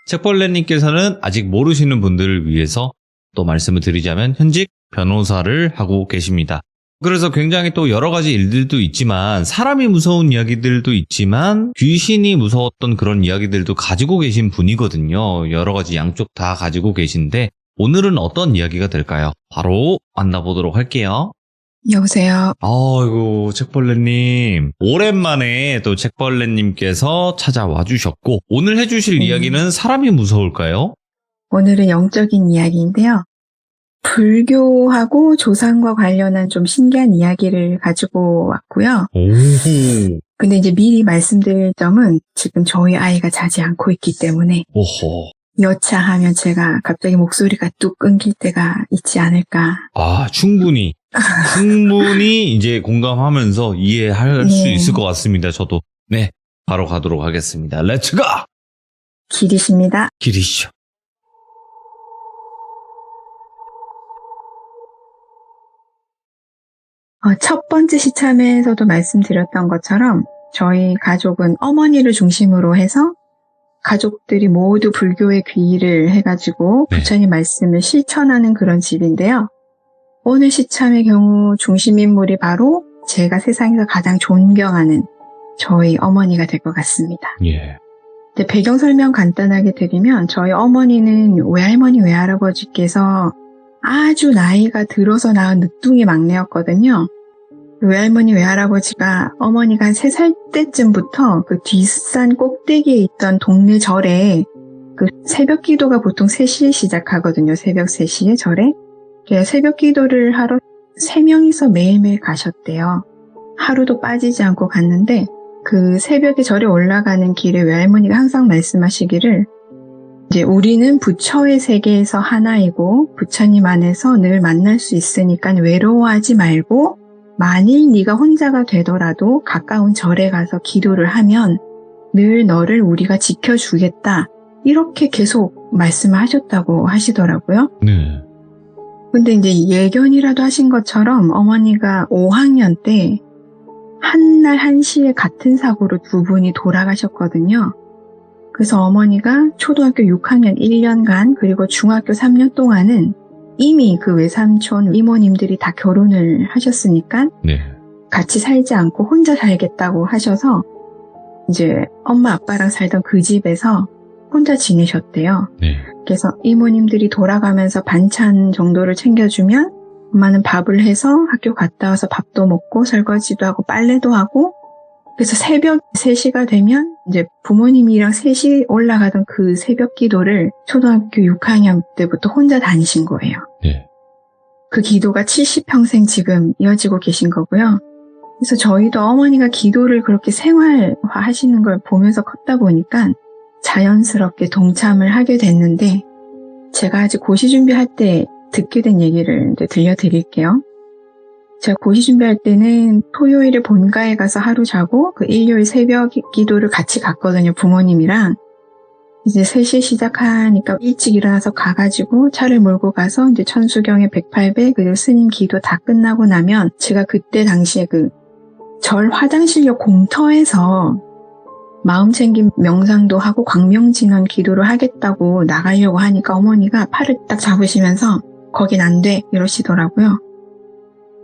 책벌레님께서는 아직 모르시는 분들을 위해서 또 말씀을 드리자면 현직 변호사를 하고 계십니다. 그래서 굉장히 또 여러 가지 일들도 있지만 사람이 무서운 이야기들도 있지만 귀신이 무서웠던 그런 이야기들도 가지고 계신 분이거든요. 여러 가지 양쪽 다 가지고 계신데 오늘은 어떤 이야기가 될까요? 바로 만나보도록 할게요. 여보세요. 아이고 책벌레님 오랜만에 또 책벌레님께서 찾아와 주셨고 오늘 해주실 이야기는 사람이 무서울까요? 오늘은 영적인 이야기인데요. 불교하고 조상과 관련한 좀 신기한 이야기를 가지고 왔고요. 오호. 근데 이제 미리 말씀드릴 점은 지금 저희 아이가 자지 않고 있기 때문에 오호. 여차하면 제가 갑자기 목소리가 뚝 끊길 때가 있지 않을까. 아, 충분히 이제 공감하면서 이해할 수 있을 것 같습니다. 저도. 네, 바로 가도록 하겠습니다. 렛츠고! 길이십니다. 길이시죠. 첫 번째 시참에서도 말씀드렸던 것처럼 저희 가족은 어머니를 중심으로 해서 가족들이 모두 불교에 귀의를 해가지고 네. 부처님 말씀을 실천하는 그런 집인데요. 오늘 시참의 경우 중심 인물이 바로 제가 세상에서 가장 존경하는 저희 어머니가 될 것 같습니다. 예. 근데 배경 설명 간단하게 드리면 저희 어머니는 외할머니 외할아버지께서 아주 나이가 들어서 낳은 늦둥이 막내였거든요. 외할머니 외할아버지가 어머니가 한 3살 때쯤부터 그 뒷산 꼭대기에 있던 동네 절에 그 새벽 기도가 보통 3시에 시작하거든요. 새벽 3시에 절에. 새벽 기도를 하러 3명이서 매일매일 가셨대요. 하루도 빠지지 않고 갔는데 그 새벽에 절에 올라가는 길에 외할머니가 항상 말씀하시기를 이제 우리는 부처의 세계에서 하나이고 부처님 안에서 늘 만날 수 있으니까 외로워하지 말고 만일 네가 혼자가 되더라도 가까운 절에 가서 기도를 하면 늘 너를 우리가 지켜주겠다. 이렇게 계속 말씀을 하셨다고 하시더라고요. 네. 근데 이제 예견이라도 하신 것처럼 어머니가 5학년 때 한날 1시에 같은 사고로 2분이 돌아가셨거든요. 그래서 어머니가 초등학교 6학년 1년간 그리고 중학교 3년 동안은 이미 그 외삼촌 이모님들이 다 결혼을 하셨으니까 네. 같이 살지 않고 혼자 살겠다고 하셔서 이제 엄마 아빠랑 살던 그 집에서 혼자 지내셨대요. 네. 그래서 이모님들이 돌아가면서 반찬 정도를 챙겨주면 엄마는 밥을 해서 학교 갔다 와서 밥도 먹고 설거지도 하고 빨래도 하고 그래서 새벽 3시가 되면 이제 부모님이랑 셋이 올라가던 그 새벽 기도를 초등학교 6학년 때부터 혼자 다니신 거예요. 네. 그 기도가 70평생 지금 이어지고 계신 거고요. 그래서 저희도 어머니가 기도를 그렇게 생활화 하시는 걸 보면서 컸다 보니까 자연스럽게 동참을 하게 됐는데 제가 아직 고시 준비할 때 듣게 된 얘기를 이제 들려드릴게요. 제가 고시 준비할 때는 토요일에 본가에 가서 하루 자고 그 일요일 새벽 기도를 같이 갔거든요. 부모님이랑. 이제 3시에 시작하니까 일찍 일어나서 가가지고 차를 몰고 가서 이제 천수경에 108배 그리고 스님 기도 다 끝나고 나면 제가 그때 당시에 그 절 화장실역 공터에서 마음 챙김 명상도 하고 광명진원 기도를 하겠다고 나가려고 하니까 어머니가 팔을 딱 잡으시면서 거긴 안 돼 이러시더라고요.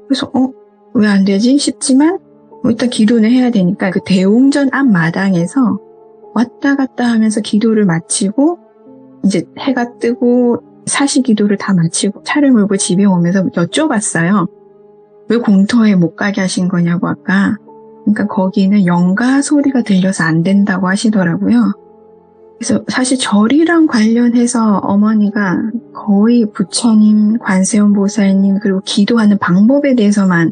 그래서 왜 안 되지 싶지만 일단 기도는 해야 되니까 그 대웅전 앞마당에서 왔다 갔다 하면서 기도를 마치고 이제 해가 뜨고 사시 기도를 다 마치고 차를 몰고 집에 오면서 여쭤봤어요. 왜 공터에 못 가게 하신 거냐고 아까. 그러니까 거기는 영가 소리가 들려서 안 된다고 하시더라고요. 그래서 사실 절이랑 관련해서 어머니가 거의 부처님, 관세음보살님 그리고 기도하는 방법에 대해서만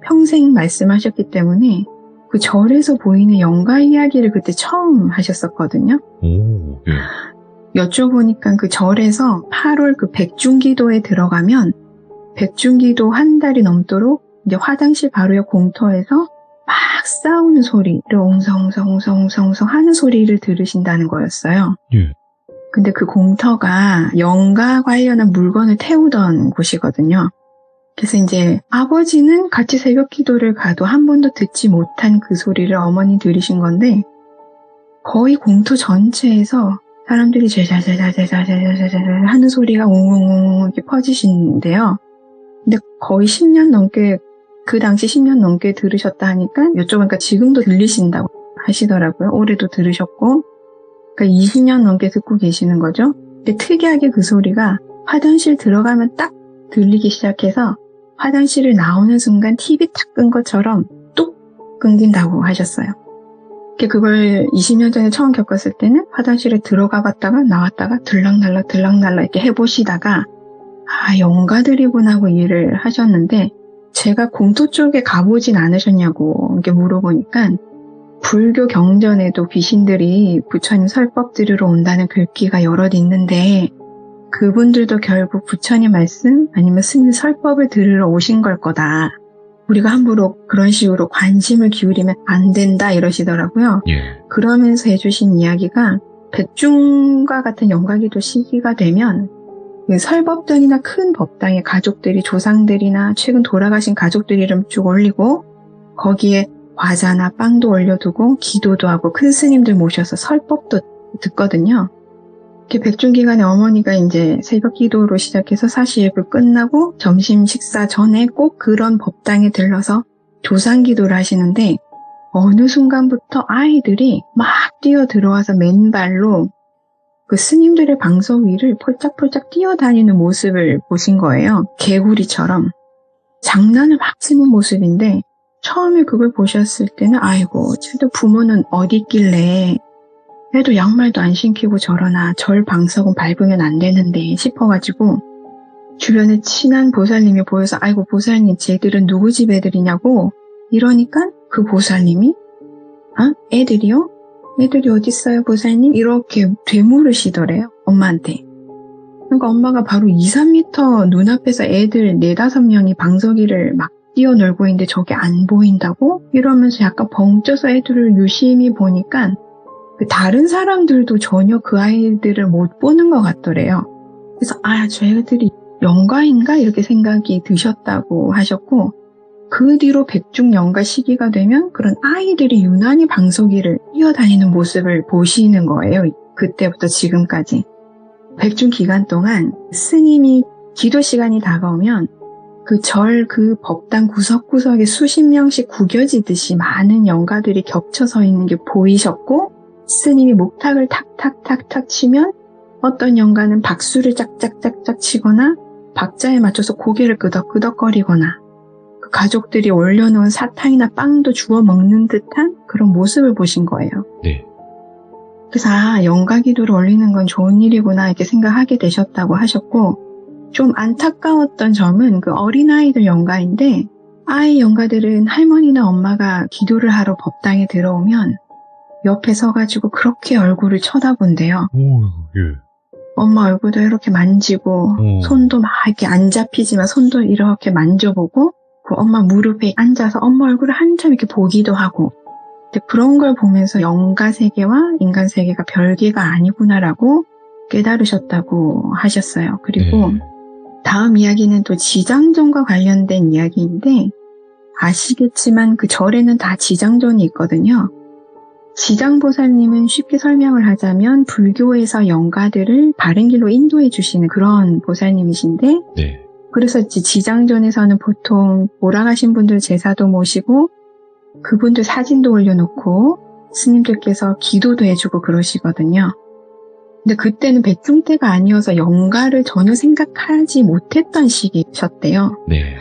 평생 말씀하셨기 때문에 그 절에서 보이는 영가 이야기를 그때 처음 하셨었거든요. 오, 예. 여쭤보니까 그 절에서 8월 그 백중기도에 들어가면 백중기도 한 달이 넘도록 이제 화장실 바로 옆 공터에서 막 싸우는 소리를 옹성성성성성 하는 소리를 들으신다는 거였어요. 예. 근데 그 공터가 영가 관련한 물건을 태우던 곳이거든요. 그래서 이제 아버지는 같이 새벽 기도를 가도 한 번도 듣지 못한 그 소리를 어머니 들으신 건데 거의 공터 전체에서 사람들이 제자자자자자자자자자 하는 소리가 웅웅웅 이렇게 퍼지시는데요. 근데 거의 10년 넘게, 그 당시 10년 넘게 들으셨다 하니까 여쭤보니까 지금도 들리신다고 하시더라고요. 올해도 들으셨고. 그러니까 20년 넘게 듣고 계시는 거죠. 근데 특이하게 그 소리가 화장실 들어가면 딱 들리기 시작해서 화장실을 나오는 순간 TV 탁 끈 것처럼 뚝 끊긴다고 하셨어요. 그걸 20년 전에 처음 겪었을 때는 화장실에 들어가 봤다가 나왔다가 들락날락 이렇게 해보시다가 영가들이구나 하고 이해를 하셨는데, 제가 공토 쪽에 가보진 않으셨냐고 이렇게 물어보니까 불교 경전에도 귀신들이 부처님 설법 들으러 온다는 글귀가 여럿 있는데 그분들도 결국 부처님 말씀 아니면 스님 설법을 들으러 오신 걸 거다. 우리가 함부로 그런 식으로 관심을 기울이면 안 된다 이러시더라고요. 예. 그러면서 해주신 이야기가 백중과 같은 영가기도 시기가 되면 설법전이나 큰 법당에 가족들이, 조상들이나 최근 돌아가신 가족들 이름 쭉 올리고 거기에 과자나 빵도 올려두고 기도도 하고 큰 스님들 모셔서 설법도 듣거든요. 이렇게 백중기간에 어머니가 이제 새벽 기도로 시작해서 사시일부 끝나고 점심 식사 전에 꼭 그런 법당에 들러서 조상 기도를 하시는데 어느 순간부터 아이들이 막 뛰어 들어와서 맨발로 그 스님들의 방석 위를 폴짝폴짝 뛰어다니는 모습을 보신 거예요. 개구리처럼. 장난을 막 치는 모습인데 처음에 그걸 보셨을 때는 아이고 쟤도 부모는 어디 있길래 애도 양말도 안 신기고 저러나 절 방석은 밟으면 안 되는데 싶어가지고 주변에 친한 보살님이 보여서 아이고 보살님 쟤들은 누구 집 애들이냐고 이러니까 그 보살님이 애들이요? 애들이 어딨어요 보살님? 이렇게 되물으시더래요 엄마한테. 그러니까 엄마가 바로 2, 3m 눈앞에서 애들 4, 5명이 방석 위를 막 뛰어놀고 있는데 저게 안 보인다고? 이러면서 약간 벙쪄서 애들을 유심히 보니까 다른 사람들도 전혀 그 아이들을 못 보는 것 같더래요. 그래서 저 애들이 영가인가? 이렇게 생각이 드셨다고 하셨고 그 뒤로 백중영가 시기가 되면 그런 아이들이 유난히 방석 위를 뛰어다니는 모습을 보시는 거예요. 그때부터 지금까지. 백중 기간 동안 스님이 기도 시간이 다가오면 그 법당 구석구석에 수십 명씩 구겨지듯이 많은 영가들이 겹쳐 서 있는 게 보이셨고 스님이 목탁을 탁탁탁탁 치면 어떤 영가는 박수를 짝짝짝짝 치거나 박자에 맞춰서 고개를 끄덕끄덕거리거나 그 가족들이 올려놓은 사탕이나 빵도 주워 먹는 듯한 그런 모습을 보신 거예요. 네. 그래서 영가 기도를 올리는 건 좋은 일이구나 이렇게 생각하게 되셨다고 하셨고 좀 안타까웠던 점은 그 어린아이들 영가인데 아이 영가들은 할머니나 엄마가 기도를 하러 법당에 들어오면 옆에 서가지고 그렇게 얼굴을 쳐다본대요. 오, 예. 엄마 얼굴도 이렇게 만지고 손도 막 이렇게 안 잡히지만 손도 이렇게 만져보고 그 엄마 무릎에 앉아서 엄마 얼굴을 한참 이렇게 보기도 하고 그런 걸 보면서 영가 세계와 인간 세계가 별개가 아니구나라고 깨달으셨다고 하셨어요. 그리고 다음 이야기는 또 지장존과 관련된 이야기인데 아시겠지만 그 절에는 다 지장존이 있거든요. 지장보살님은 쉽게 설명을 하자면 불교에서 영가들을 바른 길로 인도해 주시는 그런 보살님이신데 네. 그래서 지장존에서는 보통 돌아가신 분들 제사도 모시고 그분들 사진도 올려놓고 스님들께서 기도도 해주고 그러시거든요. 근데 그때는 백중 때가 아니어서 영가를 전혀 생각하지 못했던 시기셨대요. 네.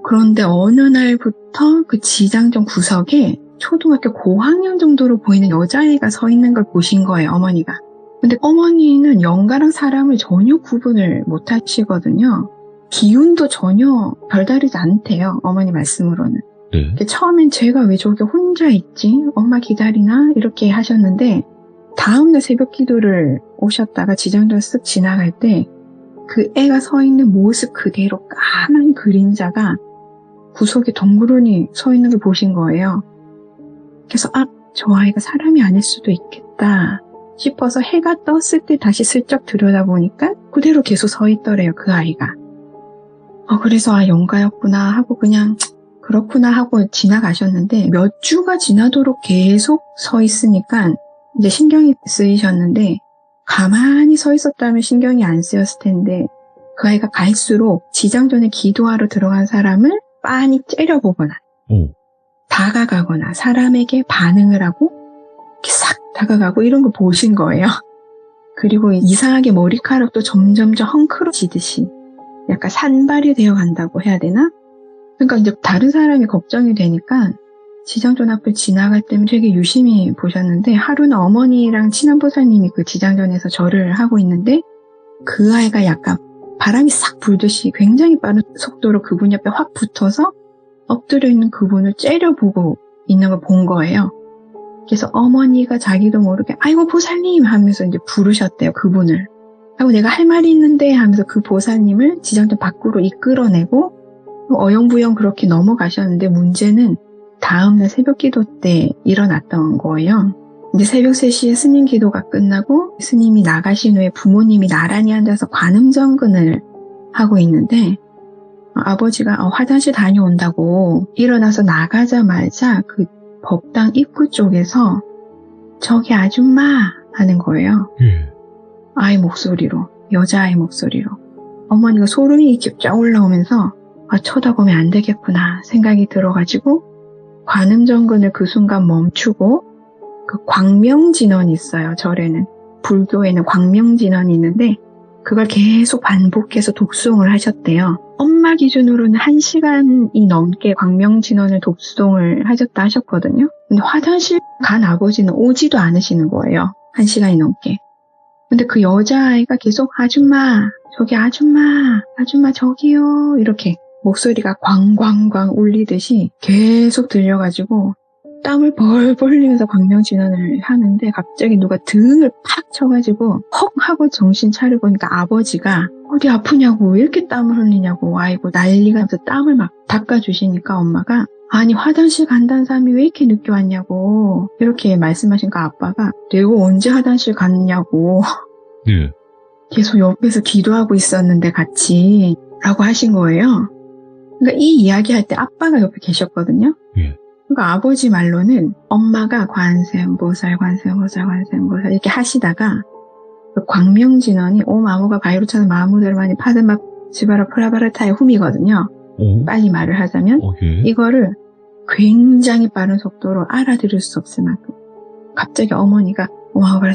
그런데 어느 날부터 그 지장존 구석에 초등학교 고학년 정도로 보이는 여자아이가 서 있는 걸 보신 거예요, 어머니가. 근데 어머니는 영가랑 사람을 전혀 구분을 못 하시거든요. 기운도 전혀 별다르지 않대요, 어머니 말씀으로는. 네. 처음엔 제가 왜 저기 혼자 있지? 엄마 기다리나? 이렇게 하셨는데 다음날 새벽 기도를 오셨다가 지장존 쓱 지나갈 때 그 애가 서 있는 모습 그대로 까만 그림자가 구석에 덩그러니 서 있는 걸 보신 거예요. 그래서 저 아이가 사람이 아닐 수도 있겠다 싶어서 해가 떴을 때 다시 슬쩍 들여다보니까 그대로 계속 서 있더래요, 그 아이가. 그래서 영가였구나 하고 그냥 그렇구나 하고 지나가셨는데 몇 주가 지나도록 계속 서 있으니까 이제 신경이 쓰이셨는데 가만히 서 있었다면 신경이 안 쓰였을 텐데 그 아이가 갈수록 지장전에 기도하러 들어간 사람을 빤히 째려보거나 다가가거나 사람에게 반응을 하고 이렇게 싹 다가가고 이런 거 보신 거예요. 그리고 이상하게 머리카락도 점점점 헝클어지듯이 약간 산발이 되어 간다고 해야 되나? 그러니까 이제 다른 사람이 걱정이 되니까 지장전 앞을 지나갈 때면 되게 유심히 보셨는데 하루는 어머니랑 친한 보살님이 그 지장전에서 절을 하고 있는데 그 아이가 약간 바람이 싹 불듯이 굉장히 빠른 속도로 그분 옆에 확 붙어서 엎드려 있는 그분을 째려보고 있는 걸 본 거예요. 그래서 어머니가 자기도 모르게 아이고 보살님 하면서 이제 부르셨대요. 그분을. 하고 내가 할 말이 있는데 하면서 그 보살님을 지장전 밖으로 이끌어내고 어영부영 그렇게 넘어가셨는데 문제는 다음날 새벽 기도 때 일어났던 거예요. 이제 새벽 3시에 스님 기도가 끝나고 스님이 나가신 후에 부모님이 나란히 앉아서 관음정근을 하고 있는데 아버지가 화장실 다녀온다고 일어나서 나가자마자 그 법당 입구 쪽에서 저기 아줌마 하는 거예요. 아이 목소리로, 여자아이 목소리로. 어머니가 소름이 이렇게 쫙 올라오면서 쳐다보면 안 되겠구나 생각이 들어가지고 관음정근을 그 순간 멈추고 그 광명진원이 있어요. 절에는. 불교에는 광명진원이 있는데 그걸 계속 반복해서 독송을 하셨대요. 엄마 기준으로는 1시간이 넘게 광명진원을 독송을 하셨다 하셨거든요. 근데 화장실 간 아버지는 오지도 않으시는 거예요. 1시간이 넘게. 근데 그 여자아이가 계속 아줌마, 저기 아줌마 저기요 이렇게 목소리가 광광광 울리듯이 계속 들려가지고 땀을 벌벌 흘리면서 광명진원을 하는데 갑자기 누가 등을 팍 쳐가지고 헉 하고 정신 차리고 보니까 아버지가 어디 아프냐고 왜 이렇게 땀을 흘리냐고 아이고 난리가 나면서 땀을 막 닦아주시니까 엄마가 아니 화장실 간다는 사람이 왜 이렇게 늦게 왔냐고 이렇게 말씀하시니까 아빠가 내가 언제 화장실 갔냐고 계속 옆에서 기도하고 있었는데 같이 라고 하신 거예요. 그러니까 이 이야기할 때 아빠가 옆에 계셨거든요. 그러니까 아버지 말로는 엄마가 관세음보살 이렇게 하시다가 그 광명진원이 옴 아무가 바이루차는 마무들만이 파드마 지바라 프라바르타의 훔이거든요. 빨리 말을 하자면 이거를 굉장히 빠른 속도로 알아들을 수 없을 만큼 갑자기 어머니가 오마무가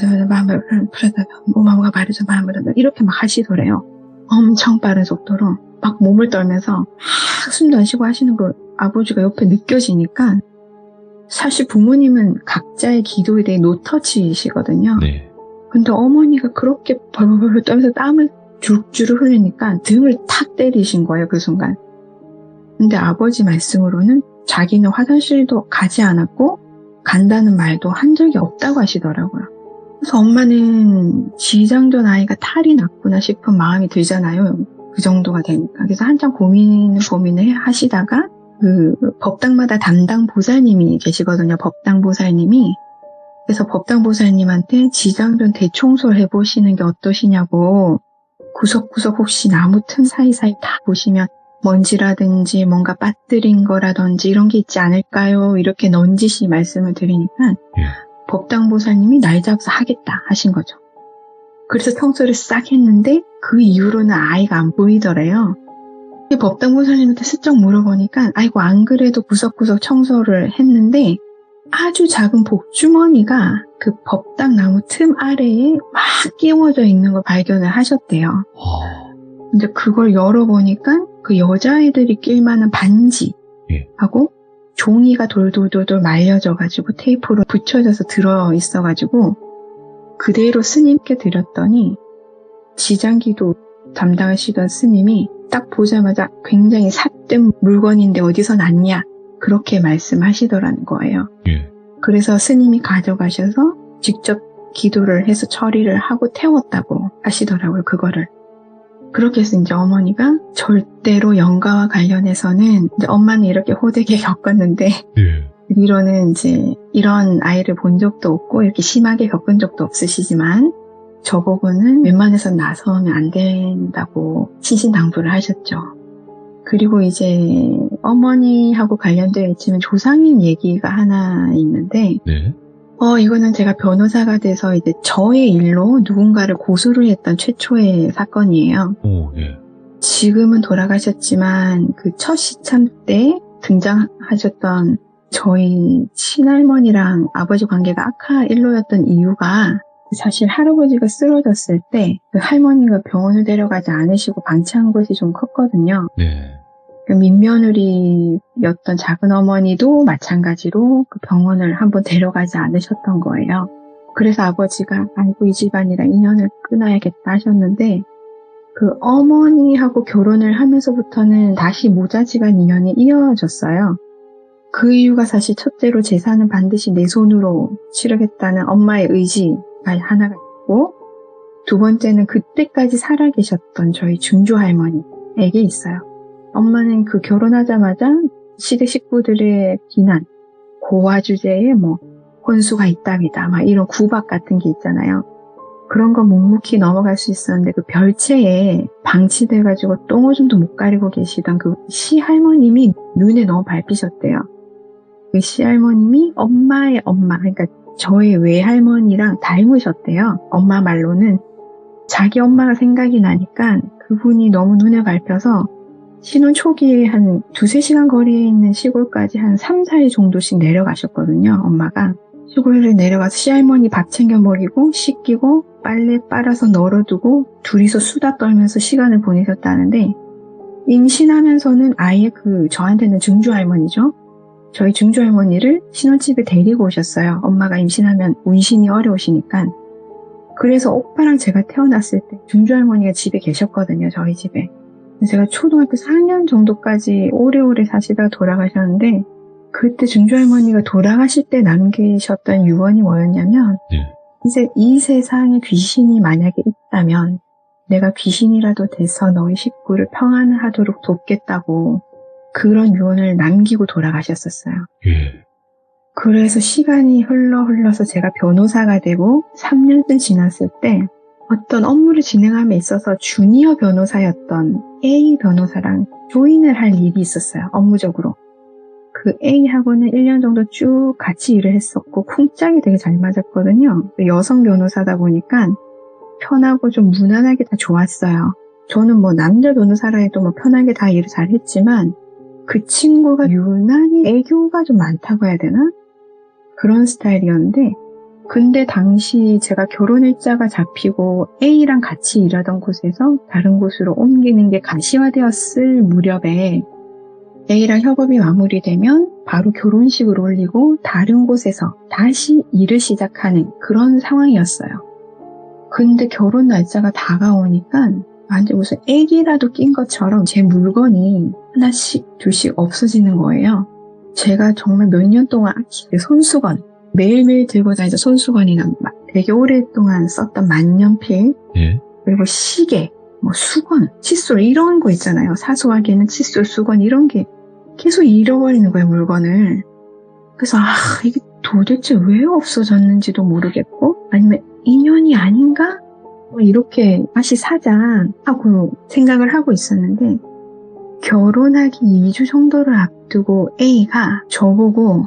바르자 이렇게 막 하시더래요. 엄청 빠른 속도로 막 몸을 떨면서 막 숨도 안 쉬고 하시는 걸 아버지가 옆에 느껴지니까 사실 부모님은 각자의 기도에 대해 노터치이시거든요. 네. 근데 어머니가 그렇게 벌벌 떨면서 땀을 주룩주룩 흘리니까 등을 탁 때리신 거예요, 그 순간. 근데 아버지 말씀으로는 자기는 화장실도 가지 않았고 간다는 말도 한 적이 없다고 하시더라고요. 그래서 엄마는 지장전 아이가 탈이 났구나 싶은 마음이 들잖아요. 그 정도가 되니까. 그래서 한참 고민을 하시다가 그 법당마다 담당 보살님이 계시거든요. 법당 보살님이. 그래서 법당 보살님한테 지장전 대청소를 해보시는 게 어떠시냐고 구석구석 혹시 나무 틈 사이사이 다 보시면 먼지라든지 뭔가 빠뜨린 거라든지 이런 게 있지 않을까요? 이렇게 넌지시 말씀을 드리니까 법당 보살님이 날 잡아서 하겠다 하신 거죠. 그래서 청소를 싹 했는데 그 이후로는 아이가 안 보이더래요. 법당 보살님한테 슬쩍 물어보니까 아이고 안 그래도 구석구석 청소를 했는데 아주 작은 복주머니가 그 법당 나무 틈 아래에 막 끼워져 있는 걸 발견을 하셨대요. 근데 그걸 열어보니까 그 여자애들이 낄만한 반지하고 종이가 돌돌돌돌 말려져가지고 테이프로 붙여져서 들어있어가지고 그대로 스님께 드렸더니 지장기도 담당하시던 스님이 딱 보자마자 굉장히 삿된 물건인데 어디서 났냐 그렇게 말씀하시더라는 거예요. 그래서 스님이 가져가셔서 직접 기도를 해서 처리를 하고 태웠다고 하시더라고요. 그거를. 그렇게 해서 이제 어머니가 절대로 영가와 관련해서는 이제 엄마는 이렇게 호되게 겪었는데 이로는 이제 이런 아이를 본 적도 없고 이렇게 심하게 겪은 적도 없으시지만 저보고는 웬만해선 나서면 안 된다고 신신당부를 하셨죠. 그리고 이제 어머니하고 관련되어 있지만 조상님 얘기가 하나 있는데 이거는 제가 변호사가 돼서 이제 저의 일로 누군가를 고소를 했던 최초의 사건이에요. 오, 예. 지금은 돌아가셨지만 그 첫 시참 때 등장하셨던 저희 친할머니랑 아버지 관계가 악화일로였던 이유가 사실 할아버지가 쓰러졌을 때 그 할머니가 병원을 데려가지 않으시고 방치한 것이 좀 컸거든요. 네. 그 민며느리였던 작은 어머니도 마찬가지로 그 병원을 한번 데려가지 않으셨던 거예요. 그래서 아버지가 아이고 이 집안이랑 인연을 끊어야겠다 하셨는데 그 어머니하고 결혼을 하면서부터는 다시 모자지간 인연이 이어졌어요. 그 이유가 사실 첫째로 재산은 반드시 내 손으로 치르겠다는 엄마의 의지가 하나가 있고 두 번째는 그때까지 살아계셨던 저희 증조 할머니에게 있어요. 엄마는 그 결혼하자마자 시댁 식구들의 비난, 고화 주제에 혼수가 있답니다. 막 이런 구박 같은 게 있잖아요. 그런 거 묵묵히 넘어갈 수 있었는데 그 별채에 방치돼가지고 똥오줌도 못 가리고 계시던 그 시할머님이 눈에 너무 밟히셨대요. 그 시할머님이 엄마의 엄마, 그러니까 저의 외할머니랑 닮으셨대요. 엄마 말로는 자기 엄마가 생각이 나니까 그분이 너무 눈에 밟혀서 신혼 초기에 한 2-3시간 거리에 있는 시골까지 한 3-4일 정도씩 내려가셨거든요. 엄마가. 시골에 내려가서 시할머니 밥 챙겨 먹이고 씻기고 빨래 빨아서 널어두고 둘이서 수다 떨면서 시간을 보내셨다는데 임신하면서는 아예 저한테는 증조 할머니죠. 저희 증조 할머니를 신혼집에 데리고 오셨어요. 엄마가 임신하면 운신이 어려우시니까. 그래서 오빠랑 제가 태어났을 때 증조 할머니가 집에 계셨거든요. 저희 집에. 제가 초등학교 4학년 정도까지 오래오래 사시다 돌아가셨는데 그때 증조 할머니가 돌아가실 때 남기셨던 유언이 뭐였냐면 이제 이 세상에 귀신이 만약에 있다면 내가 귀신이라도 돼서 너희 식구를 평안하도록 돕겠다고 그런 유언을 남기고 돌아가셨었어요. 예. 그래서 시간이 흘러서 제가 변호사가 되고 3년쯤 지났을 때 어떤 업무를 진행함에 있어서 주니어 변호사였던 A 변호사랑 조인을 할 일이 있었어요. 업무적으로. 그 A하고는 1년 정도 쭉 같이 일을 했었고 쿵짝이 되게 잘 맞았거든요. 여성 변호사다 보니까 편하고 좀 무난하게 다 좋았어요. 저는 남자 변호사라 해도 편하게 다 일을 잘 했지만 그 친구가 유난히 애교가 좀 많다고 해야 되나? 그런 스타일이었는데 근데 당시 제가 결혼일자가 잡히고 A랑 같이 일하던 곳에서 다른 곳으로 옮기는 게 가시화되었을 무렵에 A랑 협업이 마무리되면 바로 결혼식을 올리고 다른 곳에서 다시 일을 시작하는 그런 상황이었어요. 근데 결혼 날짜가 다가오니까 완전 무슨 애기라도 낀 것처럼 제 물건이 하나씩 둘씩 없어지는 거예요. 제가 정말 몇 년 동안 손수건 매일매일 들고 다니던 손수건이나 되게 오랫동안 썼던 만년필 예. 그리고 시계, 수건, 칫솔 이런 거 있잖아요. 사소하게는 칫솔, 수건 이런 게 계속 잃어버리는 거예요, 물건을. 그래서 이게 도대체 왜 없어졌는지도 모르겠고 아니면 인연이 아닌가? 이렇게 다시 사자 하고 생각을 하고 있었는데 결혼하기 2주 정도를 앞두고 A가 저보고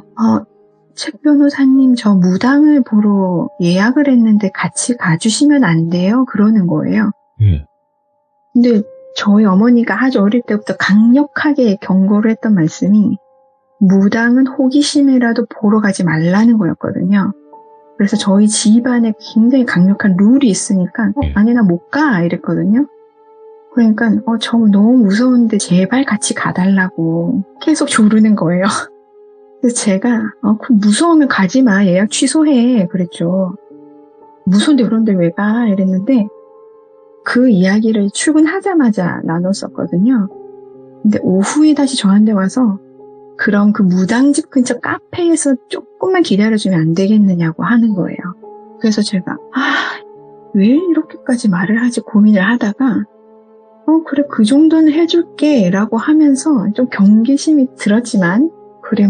최 변호사님 저 무당을 보러 예약을 했는데 같이 가주시면 안 돼요? 그러는 거예요. 예. 근데 저희 어머니가 아주 어릴 때부터 강력하게 경고를 했던 말씀이 무당은 호기심에라도 보러 가지 말라는 거였거든요. 그래서 저희 집안에 굉장히 강력한 룰이 있으니까 아니 나 못 가 이랬거든요. 그러니까 저 너무 무서운데 제발 같이 가달라고 계속 조르는 거예요. 그래서 제가 그 무서우면 가지 마 예약 취소해 그랬죠. 무서운데 그런데 왜 가 이랬는데 그 이야기를 출근하자마자 나눴었거든요. 근데 오후에 다시 저한테 와서 그럼 그 무당집 근처 카페에서 조금만 기다려주면 안 되겠느냐고 하는 거예요. 그래서 제가 왜 이렇게까지 말을 하지 고민을 하다가 그래 그 정도는 해줄게 라고 하면서 좀 경계심이 들었지만 그래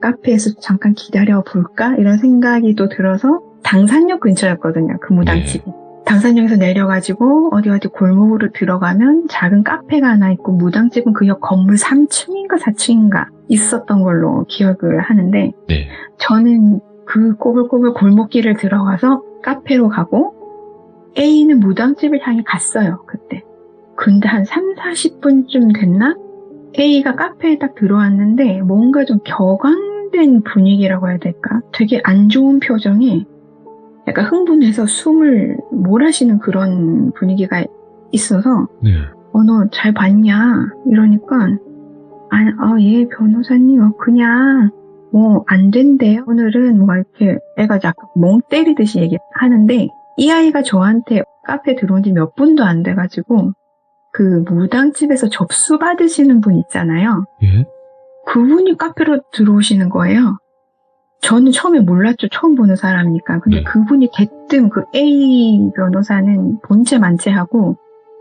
카페에서 잠깐 기다려 볼까 이런 생각이 또 들어서 당산역 근처였거든요. 그 무당집이. 당산역에서 내려가지고 어디 골목으로 들어가면 작은 카페가 하나 있고 무당집은 그 역 건물 3층인가 4층인가 있었던 걸로 기억을 하는데 저는 그 꼬불꼬불 골목길을 들어가서 카페로 가고 A는 무당집을 향해 갔어요. 그때. 근데 한 3, 40분쯤 됐나? A가 카페에 딱 들어왔는데 뭔가 좀 격앙된 분위기라고 해야 될까? 되게 안 좋은 표정이 약간 흥분해서 숨을 몰아쉬는 그런 분위기가 있어서 네. 너 잘 봤냐? 이러니까 예, 변호사님, 그냥 안 된대요. 오늘은 이렇게 애가 약간 멍 때리듯이 얘기하는데 이 아이가 저한테 카페 들어온 지 몇 분도 안 돼가지고 그 무당집에서 접수 받으시는 분 있잖아요. 예? 그분이 카페로 들어오시는 거예요. 저는 처음에 몰랐죠. 처음 보는 사람이니까. 근데 네. 그분이 대뜸 그 A 변호사는 본체 만체하고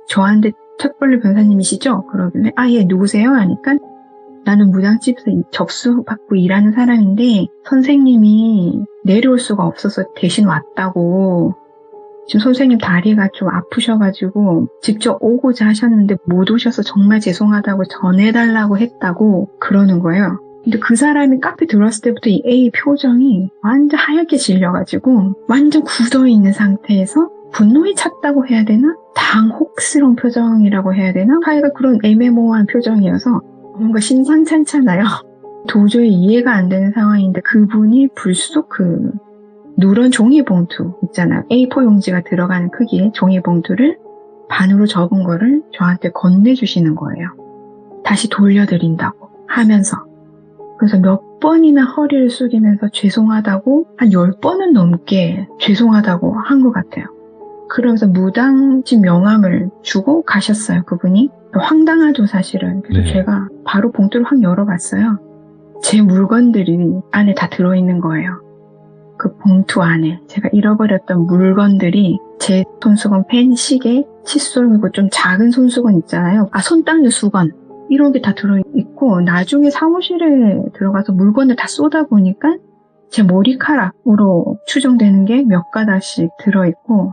저한테 책벌레 변호사님이시죠? 그러길래 예, 누구세요? 하니까 나는 무당집에서 접수 받고 일하는 사람인데 선생님이 내려올 수가 없어서 대신 왔다고. 지금 선생님 다리가 좀 아프셔가지고 직접 오고자 하셨는데 못 오셔서 정말 죄송하다고 전해달라고 했다고 그러는 거예요. 근데 그 사람이 카페 들어왔을 때부터 이 A 표정이 완전 하얗게 질려가지고 완전 굳어있는 상태에서 분노에 찼다고 해야 되나? 당혹스러운 표정이라고 해야 되나? 하여간 그런 애매모호한 표정이어서 뭔가 심상찮잖아요. 도저히 이해가 안 되는 상황인데 그분이 불쑥 그 누런 종이봉투 있잖아요. A4 용지가 들어가는 크기의 종이봉투를 반으로 접은 거를 저한테 건네주시는 거예요. 다시 돌려드린다고 하면서. 그래서 몇 번이나 허리를 숙이면서 죄송하다고 한 10번은 넘게 죄송하다고 한 것 같아요. 그러면서 무당집 명함을 주고 가셨어요. 그분이. 황당하죠 사실은. 그래서 네. 제가 바로 봉투를 확 열어봤어요. 제 물건들이 안에 다 들어있는 거예요. 그 봉투 안에 제가 잃어버렸던 물건들이 제 손수건, 펜, 시계, 칫솔, 그리고 좀 작은 손수건 있잖아요. 손 닦는 수건 이런 게 다 들어있고 나중에 사무실에 들어가서 물건을 다 쏟아보니까 제 머리카락으로 추정되는 게 몇 가닥씩 들어있고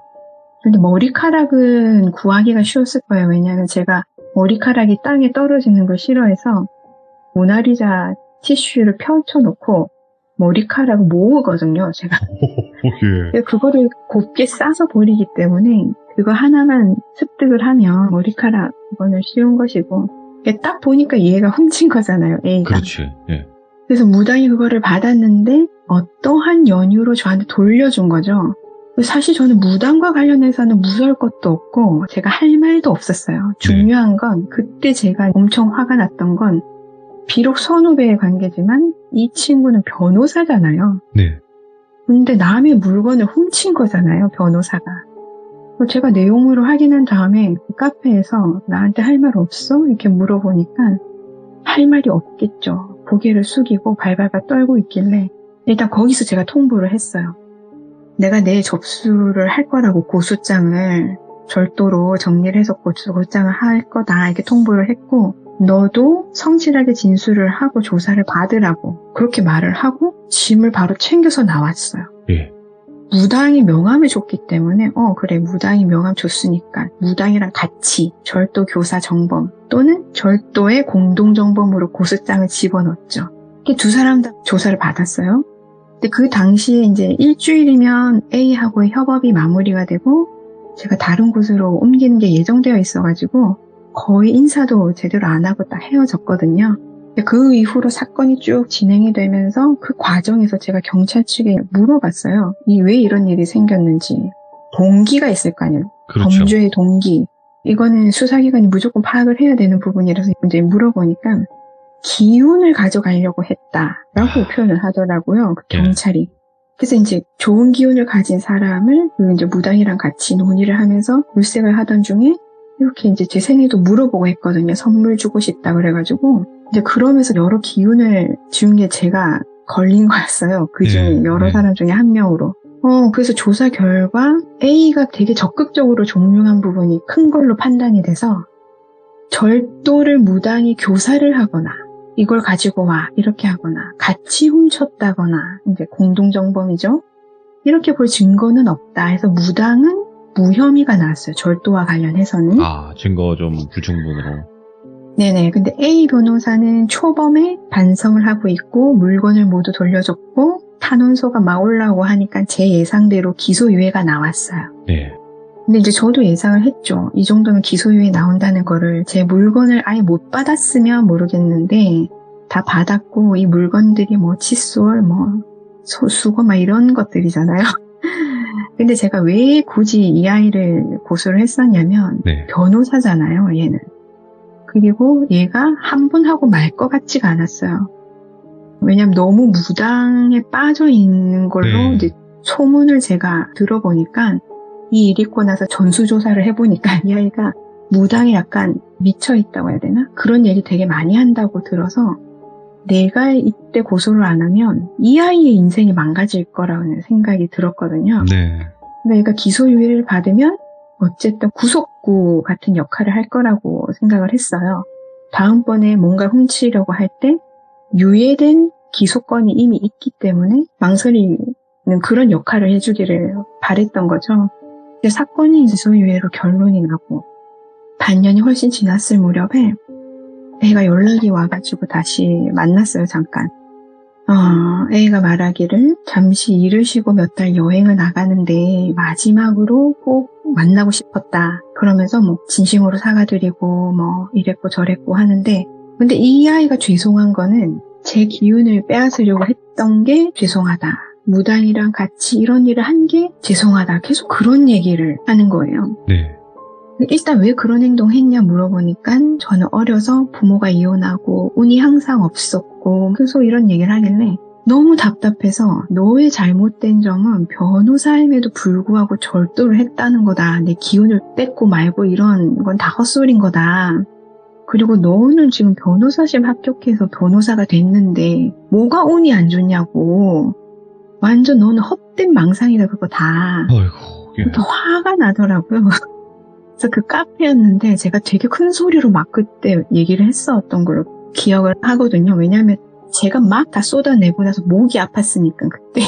근데 머리카락은 구하기가 쉬웠을 거예요. 왜냐하면 제가 머리카락이 땅에 떨어지는 걸 싫어해서 모나리자 티슈를 펼쳐놓고 머리카락을 모으거든요, 제가. 예. 그거를 곱게 싸서 버리기 때문에 그거 하나만 습득을 하면 머리카락 이거는 쉬운 것이고 딱 보니까 얘가 훔친 거잖아요, A가. 그렇지. 예. 그래서 무당이 그거를 받았는데 어떠한 연유로 저한테 돌려준 거죠. 사실 저는 무당과 관련해서는 무서울 것도 없고 제가 할 말도 없었어요. 중요한 건 그때 제가 엄청 화가 났던 건 비록 선후배의 관계지만 이 친구는 변호사잖아요. 네. 근데 남의 물건을 훔친 거잖아요, 변호사가. 제가 내용으로 확인한 다음에 그 카페에서 나한테 할 말 없어? 이렇게 물어보니까 할 말이 없겠죠. 고개를 숙이고 발발발 떨고 있길래 일단 거기서 제가 통보를 했어요. 내가 내 접수를 할 거라고 고소장을 절도로 정리를 해서 고소장을 할 거다 이렇게 통보를 했고 너도 성실하게 진술을 하고 조사를 받으라고 그렇게 말을 하고 짐을 바로 챙겨서 나왔어요. 예. 무당이 명함을 줬기 때문에 그래 무당이 명함 줬으니까 무당이랑 같이 절도 교사 정범 또는 절도의 공동정범으로 고소장을 집어넣었죠. 두 사람 다 조사를 받았어요. 근데 그 당시에 이제 일주일이면 A하고의 협업이 마무리가 되고 제가 다른 곳으로 옮기는 게 예정되어 있어가지고 거의 인사도 제대로 안 하고 딱 헤어졌거든요. 그 이후로 사건이 쭉 진행이 되면서 그 과정에서 제가 경찰 측에 물어봤어요. 왜 이런 일이 생겼는지. 동기가 있을 거 아니에요. 그렇죠. 범죄의 동기. 이거는 수사기관이 무조건 파악을 해야 되는 부분이라서 이제 물어보니까 기운을 가져가려고 했다라고 표현을 하더라고요. 그 경찰이. 그래서 이제 좋은 기운을 가진 사람을 이제 무당이랑 같이 논의를 하면서 물색을 하던 중에 이렇게 이제 제 생일도 물어보고 했거든요. 선물 주고 싶다 그래가지고 이제 그러면서 여러 기운을 지운 게 제가 걸린 거였어요. 그 중에 여러 사람 중에 한 명으로. 그래서 조사 결과 A가 되게 적극적으로 종용한 부분이 큰 걸로 판단이 돼서 절도를 무당이 교사를 하거나 이걸 가지고 와 이렇게 하거나 같이 훔쳤다거나 이제 공동정범이죠. 이렇게 볼 증거는 없다 해서 무당은 무혐의가 나왔어요. 절도와 관련해서는. 증거 좀 불충분으로. 네네. 근데 A 변호사는 초범에 반성을 하고 있고 물건을 모두 돌려줬고 탄원서가 막 올라오고 하니까 제 예상대로 기소유예가 나왔어요. 네. 근데 이제 저도 예상을 했죠. 이 정도면 기소유예 나온다는 거를 제 물건을 아예 못 받았으면 모르겠는데 다 받았고 이 물건들이 뭐 칫솔, 뭐 수거 막 이런 것들이잖아요. 근데 제가 왜 굳이 이 아이를 고소를 했었냐면 네. 변호사잖아요, 얘는. 그리고 얘가 한 번 하고 말 것 같지가 않았어요. 왜냐면 너무 무당에 빠져 있는 걸로 네. 이제 소문을 제가 들어보니까 이 일 있고 나서 전수조사를 해보니까 이 아이가 무당에 약간 미쳐있다고 해야 되나? 그런 얘기 되게 많이 한다고 들어서 내가 이때 고소를 안 하면 이 아이의 인생이 망가질 거라는 생각이 들었거든요. 네. 근데 얘가 기소유예를 받으면 어쨌든 구속구 같은 역할을 할 거라고 생각을 했어요. 다음번에 뭔가 훔치려고 할 때 유예된 기소권이 이미 있기 때문에 망설이는 그런 역할을 해주기를 바랬던 거죠. 근데 사건이 기소유예로 결론이 나고 반년이 훨씬 지났을 무렵에 애가 연락이 와가지고 다시 만났어요, 잠깐. 애가 말하기를 잠시 일을 쉬고 몇 달 여행을 나가는데 마지막으로 꼭 만나고 싶었다. 그러면서 뭐 진심으로 사과드리고 뭐 이랬고 저랬고 하는데 근데 이 아이가 죄송한 거는 제 기운을 빼앗으려고 했던 게 죄송하다. 무당이랑 같이 이런 일을 한 게 죄송하다. 계속 그런 얘기를 하는 거예요. 네. 일단 왜 그런 행동 했냐 물어보니까 저는 어려서 부모가 이혼하고 운이 항상 없었고 계속 이런 얘기를 하길래 너무 답답해서 너의 잘못된 점은 변호사임에도 불구하고 절도를 했다는 거다. 내 기운을 뺏고 말고 이런 건 다 헛소리인 거다. 그리고 너는 지금 변호사실 합격해서 변호사가 됐는데 뭐가 운이 안 좋냐고. 완전 너는 헛된 망상이다 그거 다. 아이고. 예. 또 화가 나더라고요. 그래서 그 카페였는데 제가 되게 큰 소리로 막 그때 얘기를 했었던 걸 기억을 하거든요. 왜냐하면 제가 막 다 쏟아내고 나서 목이 아팠으니까 그때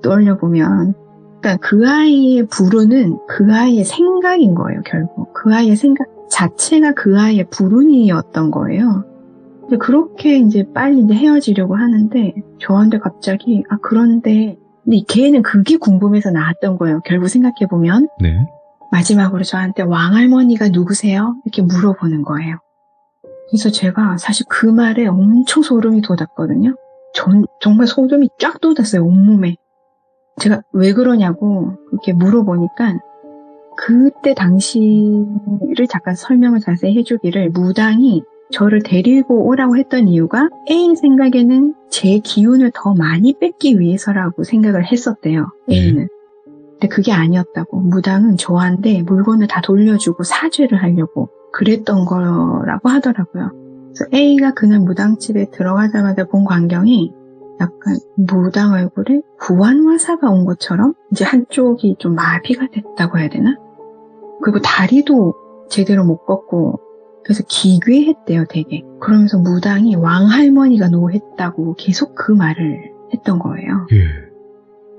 떠올려보면 그러니까 그 아이의 불운은 그 아이의 생각인 거예요. 결국 그 아이의 생각 자체가 그 아이의 불운이었던 거예요. 근데 그렇게 이제 빨리 이제 헤어지려고 하는데 저한테 갑자기 그런데 근데 걔는 그게 궁금해서 나왔던 거예요. 결국 생각해보면 네. 마지막으로 저한테 왕할머니가 누구세요? 이렇게 물어보는 거예요. 그래서 제가 사실 그 말에 엄청 소름이 돋았거든요. 정말 소름이 쫙 돋았어요, 온몸에. 제가 왜 그러냐고 이렇게 물어보니까 그때 당시를 잠깐 설명을 자세히 해주기를 무당이 저를 데리고 오라고 했던 이유가 A의 생각에는 제 기운을 더 많이 뺏기 위해서라고 생각을 했었대요, A는. 근데 그게 아니었다고. 무당은 저한테 물건을 다 돌려주고 사죄를 하려고 그랬던 거라고 하더라고요. 그래서 A가 그날 무당집에 들어가자마자 본 광경이 약간 무당 얼굴에 구안화사가 온 것처럼 이제 한쪽이 좀 마비가 됐다고 해야 되나? 그리고 다리도 제대로 못 걷고 그래서 기괴했대요, 되게. 그러면서 무당이 왕할머니가 노했다고 계속 그 말을 했던 거예요. 예.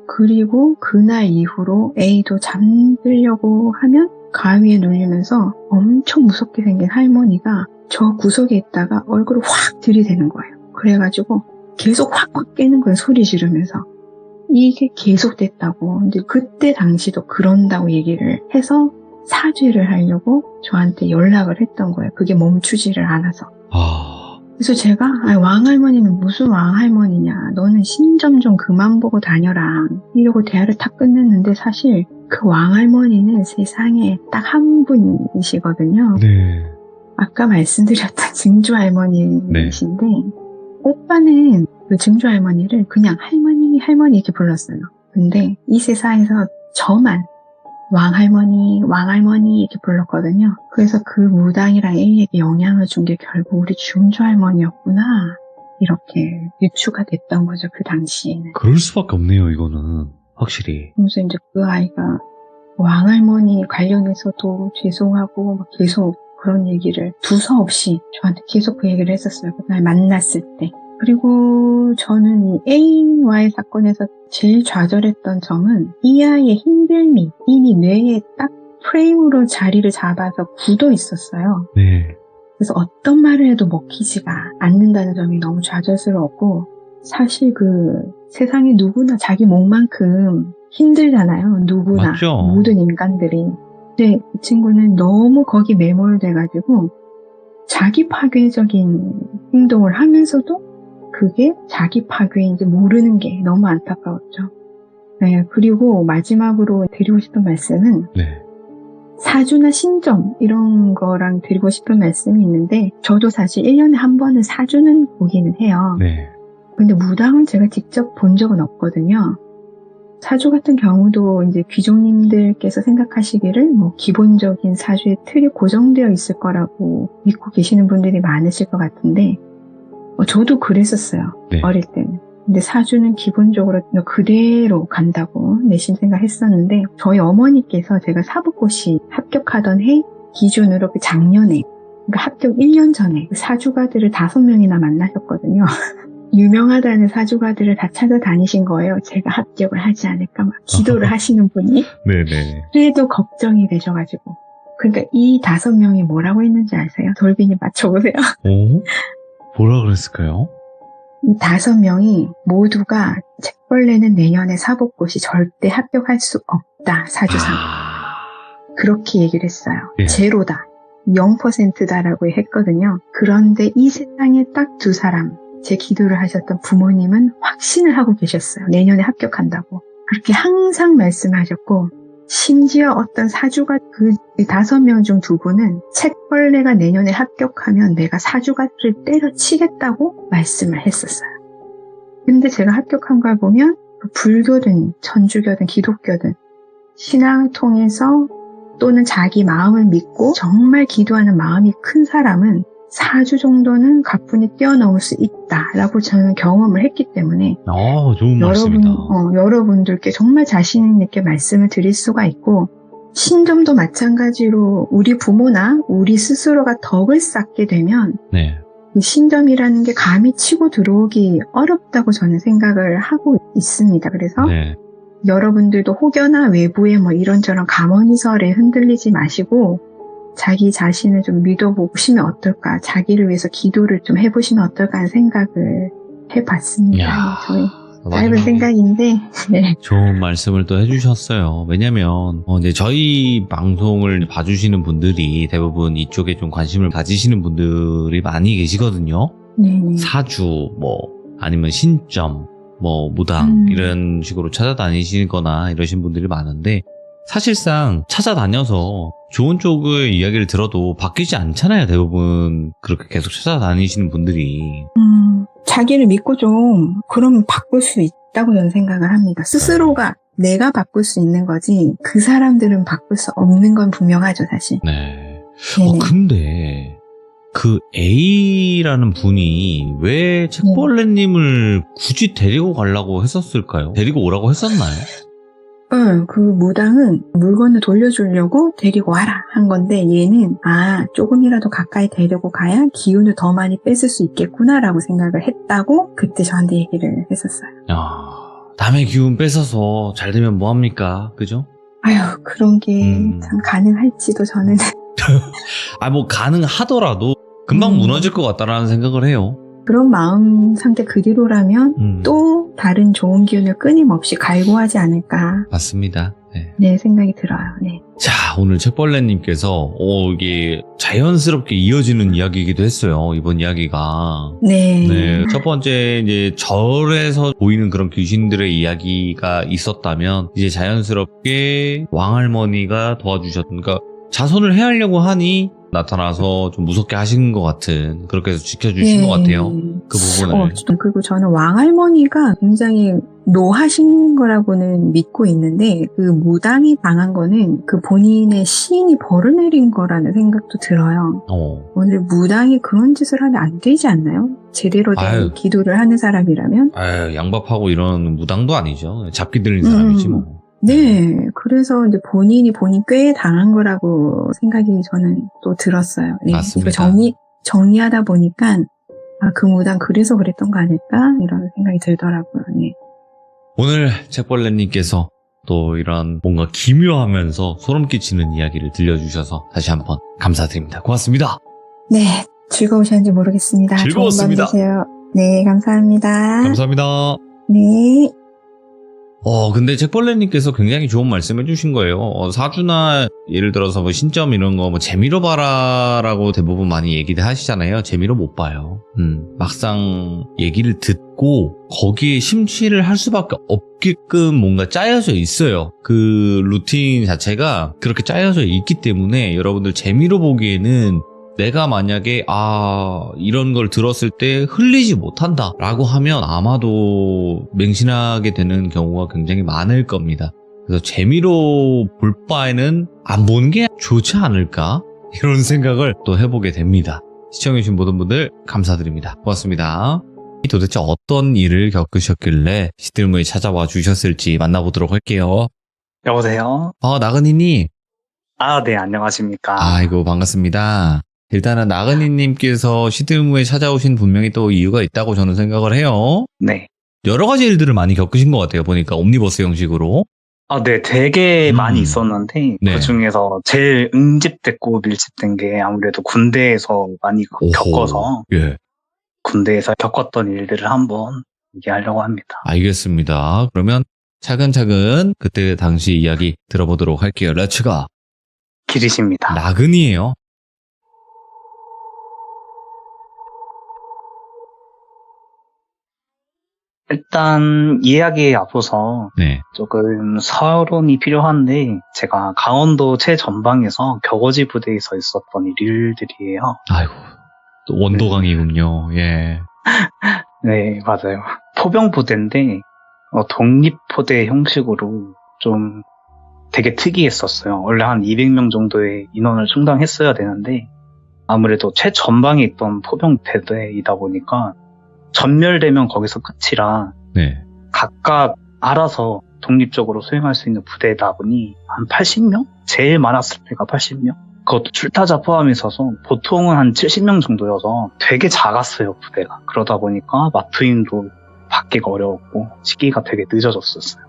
그리고 그날 이후로 A도 잠들려고 하면 가위에 눌리면서 엄청 무섭게 생긴 할머니가 저 구석에 있다가 얼굴을 확 들이대는 거예요. 그래가지고 계속 확 깨는 거예요. 소리 지르면서. 이게 계속됐다고. 근데 그때 당시도 그런다고 얘기를 해서 사죄를 하려고 저한테 연락을 했던 거예요. 그게 멈추지를 않아서. 그래서 제가 왕할머니는 무슨 왕할머니냐. 너는 신점 좀 그만 보고 다녀라. 이러고 대화를 탁 끝냈는데 사실 그 왕할머니는 세상에 딱 한 분이시거든요. 네. 아까 말씀드렸던 증조할머니이신데 오빠는 그 증조할머니를 그냥 할머니 이렇게 불렀어요. 근데 이 세상에서 저만 왕할머니 이렇게 불렀거든요. 그래서 그 무당이랑 A에게 영향을 준 게 결국 우리 증조할머니였구나. 이렇게 유추가 됐던 거죠, 그 당시에는. 그럴 수밖에 없네요, 이거는. 확실히. 그래서 이제 그 아이가 왕할머니 관련해서도 죄송하고 막 계속 그런 얘기를 두서없이 저한테 계속 그 얘기를 했었어요. 그날 만났을 때. 그리고 저는 이 A와의 사건에서 제일 좌절했던 점은 이 아이의 힘듦이 이미 뇌에 딱 프레임으로 자리를 잡아서 굳어 있었어요. 네. 그래서 어떤 말을 해도 먹히지가 않는다는 점이 너무 좌절스러웠고 사실 그 세상에 누구나 자기 몫만큼 힘들잖아요. 누구나. 맞죠. 모든 인간들이. 근데 이 친구는 너무 거기 매몰돼가지고 자기 파괴적인 행동을 하면서도 그게 자기 파괴인지 모르는 게 너무 안타까웠죠. 네, 그리고 마지막으로 드리고 싶은 말씀은 네. 사주나 신점 이런 거랑 드리고 싶은 말씀이 있는데 저도 사실 1년에 한 번은 사주는 보기는 해요. 네. 근데 무당은 제가 직접 본 적은 없거든요. 사주 같은 경우도 이제 귀족님들께서 생각하시기를 뭐 기본적인 사주의 틀이 고정되어 있을 거라고 믿고 계시는 분들이 많으실 것 같은데 저도 그랬었어요. 네. 어릴 때는. 근데 사주는 기본적으로 그대로 간다고 내심 생각했었는데 저희 어머니께서 제가 사법고시 합격하던 해 기준으로 그 작년에 그러니까 합격 1년 전에 그 사주가들을 5명이나 만나셨거든요. 유명하다는 사주가들을 다 찾아다니신 거예요. 제가 합격을 하지 않을까 막 기도를 하시는 분이. 네네. 그래도 걱정이 되셔가지고. 그러니까 이 5명이 뭐라고 했는지 아세요? 돌빈이 맞춰보세요. 오? 뭐라 그랬을까요? 이 5명이 모두가 책벌레는 내년에 사법고시 절대 합격할 수 없다. 사주상. 그렇게 얘기를 했어요. 예. 제로다. 0%다라고 했거든요. 그런데 이 세상에 딱 2사람, 제 기도를 하셨던 부모님은 확신을 하고 계셨어요. 내년에 합격한다고. 그렇게 항상 말씀하셨고, 심지어 어떤 사주가 그 5명 중 2분은 책벌레가 내년에 합격하면 내가 사주가를 때려치겠다고 말씀을 했었어요. 근데 제가 합격한 걸 보면 불교든 천주교든 기독교든 신앙을 통해서 또는 자기 마음을 믿고 정말 기도하는 마음이 큰 사람은 4주 정도는 가뿐히 뛰어넘을 수 있다라고 저는 경험을 했기 때문에 좋은 말씀이다. 여러분들께 정말 자신 있게 말씀을 드릴 수가 있고 신점도 마찬가지로 우리 부모나 우리 스스로가 덕을 쌓게 되면 네. 그 신점이라는 게 감히 치고 들어오기 어렵다고 저는 생각을 하고 있습니다. 그래서 네. 여러분들도 혹여나 외부의 뭐 이런저런 감언이설에 흔들리지 마시고 자기 자신을 좀 믿어보시면 어떨까, 자기를 위해서 기도를 좀 해보시면 어떨까 하는 생각을 해봤습니다. 이야, 저희 짧은 생각인데 네. 좋은 말씀을 또 해주셨어요. 왜냐면 이제 저희 방송을 봐주시는 분들이 대부분 이쪽에 좀 관심을 가지시는 분들이 많이 계시거든요. 네네. 사주 아니면 신점 무당 이런 식으로 찾아다니시거나 이러신 분들이 많은데 사실상 찾아다녀서 좋은 쪽의 이야기를 들어도 바뀌지 않잖아요. 대부분 그렇게 계속 찾아다니시는 분들이. 자기를 믿고 좀 그러면 바꿀 수 있다고 저는 생각을 합니다. 스스로가 내가 바꿀 수 있는 거지 그 사람들은 바꿀 수 없는 건 분명하죠, 사실. 네. 네네. 근데 그 A라는 분이 왜 책벌레님을 굳이 데리고 가려고 했었을까요? 데리고 오라고 했었나요? 그 무당은 물건을 돌려주려고 데리고 와라 한 건데 얘는 조금이라도 가까이 데리고 가야 기운을 더 많이 뺏을 수 있겠구나라고 생각을 했다고 그때 저한테 얘기를 했었어요. 남의 기운 뺏어서 잘 되면 뭐합니까? 그죠? 그런 게 참 가능할지도 저는 가능하더라도 금방 무너질 것 같다라는 생각을 해요. 그런 마음 상태 그대로라면 또 다른 좋은 기운을 끊임없이 갈구하지 않을까. 맞습니다. 네, 생각이 들어요. 네. 자, 오늘 책벌레님께서 이게 자연스럽게 이어지는 이야기이기도 했어요. 이번 이야기가. 네. 첫 번째 이제 절에서 보이는 그런 귀신들의 이야기가 있었다면 이제 자연스럽게 왕할머니가 도와주셨던, 그러니까 자손을 해하려고 하니 나타나서 좀 무섭게 하신 것 같은, 그렇게 해서 지켜주신 것 같아요. 그 부분을. 그리고 저는 왕할머니가 굉장히 노하신 거라고는 믿고 있는데 그 무당이 당한 거는 그 본인의 시인이 벌을 내린 거라는 생각도 들어요. 오늘 무당이 그런 짓을 하면 안 되지 않나요? 제대로 된 기도를 하는 사람이라면? 양밥하고 이런 무당도 아니죠. 잡기 들린 사람이지 뭐. 네, 그래서 이제 본인 꽤 당한 거라고 생각이 저는 또 들었어요. 네, 맞습니다. 정리하다 보니까 그 무당 그래서 그랬던 거 아닐까 이런 생각이 들더라고요. 네. 오늘 책벌레님께서 또 이런 뭔가 기묘하면서 소름 끼치는 이야기를 들려주셔서 다시 한번 감사드립니다. 고맙습니다. 네, 즐거우셨는지 모르겠습니다. 즐거웠습니다. 좋은 밤 되세요. 네, 감사합니다. 감사합니다. 네. 근데 책벌레님께서 굉장히 좋은 말씀 해주신 거예요. 사주나 예를 들어서 뭐 신점 이런 거 뭐 재미로 봐라라고 대부분 많이 얘기를 하시잖아요. 재미로 못 봐요. 막상 얘기를 듣고 거기에 심취를 할 수밖에 없게끔 뭔가 짜여져 있어요. 그 루틴 자체가 그렇게 짜여져 있기 때문에 여러분들 재미로 보기에는 내가 만약에 이런 걸 들었을 때 흘리지 못한다 라고 하면 아마도 맹신하게 되는 경우가 굉장히 많을 겁니다. 그래서 재미로 볼 바에는 안 보는 게 좋지 않을까 이런 생각을 또 해보게 됩니다. 시청해주신 모든 분들 감사드립니다. 고맙습니다. 도대체 어떤 일을 겪으셨길래 시들무에 찾아와 주셨을지 만나보도록 할게요. 여보세요? 나근이님. 네, 안녕하십니까. 아이고 반갑습니다. 일단은 나근이님께서 시드무에 찾아오신 분명히 또 이유가 있다고 저는 생각을 해요. 네. 여러 가지 일들을 많이 겪으신 것 같아요. 보니까 옴니버스 형식으로. 네, 되게 많이 있었는데, 네. 그 중에서 제일 응집됐고 밀집된 게 아무래도 군대에서 많이 겪어서, 예. 군대에서 겪었던 일들을 한번 얘기하려고 합니다. 알겠습니다. 그러면 차근차근 그때 당시 이야기 들어보도록 할게요. 렛츠가. 길이십니다. 나근이에요. 일단 이야기에 앞서서 네. 조금 서론이 필요한데, 제가 강원도 최전방에서 격어지 부대에서 있었던 일들이에요. 아이고. 또 원도강이군요. 예. 네, 맞아요. 포병 부대인데 독립포대 형식으로 좀 되게 특이했었어요. 원래 한 200명 정도의 인원을 충당했어야 되는데 아무래도 최전방에 있던 포병 부대이다 보니까 전멸되면 거기서 끝이라 네. 각각 알아서 독립적으로 수행할 수 있는 부대다 보니 한 80명? 제일 많았을 때가 80명? 그것도 출타자 포함해 있어서 보통은 한 70명 정도여서 되게 작았어요, 부대가. 그러다 보니까 마투임도 받기가 어려웠고 시기가 되게 늦어졌었어요.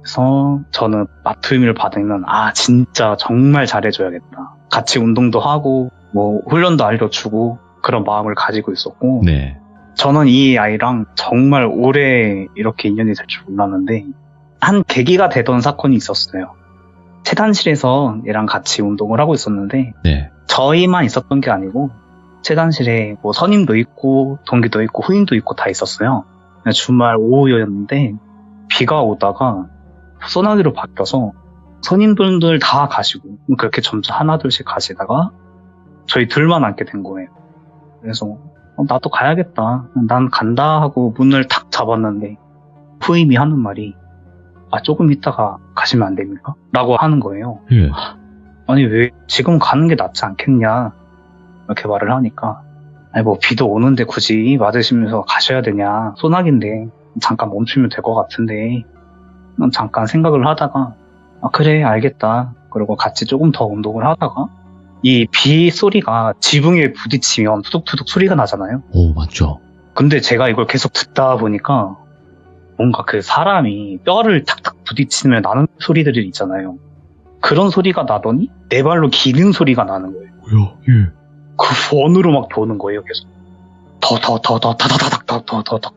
그래서 저는 마투임을 받으면 진짜 정말 잘해줘야겠다. 같이 운동도 하고 뭐 훈련도 알려주고 그런 마음을 가지고 있었고 네. 저는 이 아이랑 정말 오래 이렇게 인연이 될 줄 몰랐는데 한 계기가 되던 사건이 있었어요. 체단실에서 얘랑 같이 운동을 하고 있었는데 네. 저희만 있었던 게 아니고 체단실에 뭐 선임도 있고 동기도 있고 후임도 있고 다 있었어요. 주말 오후였는데 비가 오다가 소나기로 바뀌어서 선임분들 다 가시고 그렇게 점차 하나둘씩 가시다가 저희 둘만 앉게 된 거예요. 그래서 나도 가야겠다. 난 간다 하고 문을 탁 잡았는데 후임이 하는 말이 조금 있다가 가시면 안 됩니까? 라고 하는 거예요. 예. 아니 왜 지금 가는 게 낫지 않겠냐 이렇게 말을 하니까 뭐 비도 오는데 굳이 맞으시면서 가셔야 되냐, 소나기인데 잠깐 멈추면 될 것 같은데 잠깐 생각을 하다가 그래 알겠다 그리고 같이 조금 더 운동을 하다가 이 비 소리가 지붕에 부딪히면 투둑투둑 소리가 나잖아요. 오, 맞죠. 근데 제가 이걸 계속 듣다 보니까 뭔가 그 사람이 뼈를 탁탁 부딪히면 나는 소리들이 있잖아요. 그런 소리가 나더니 내 발로 기는 소리가 나는 거예요. 뭐야? 예. 그 원으로 막 도는 거예요, 계속. 더, 타다닥,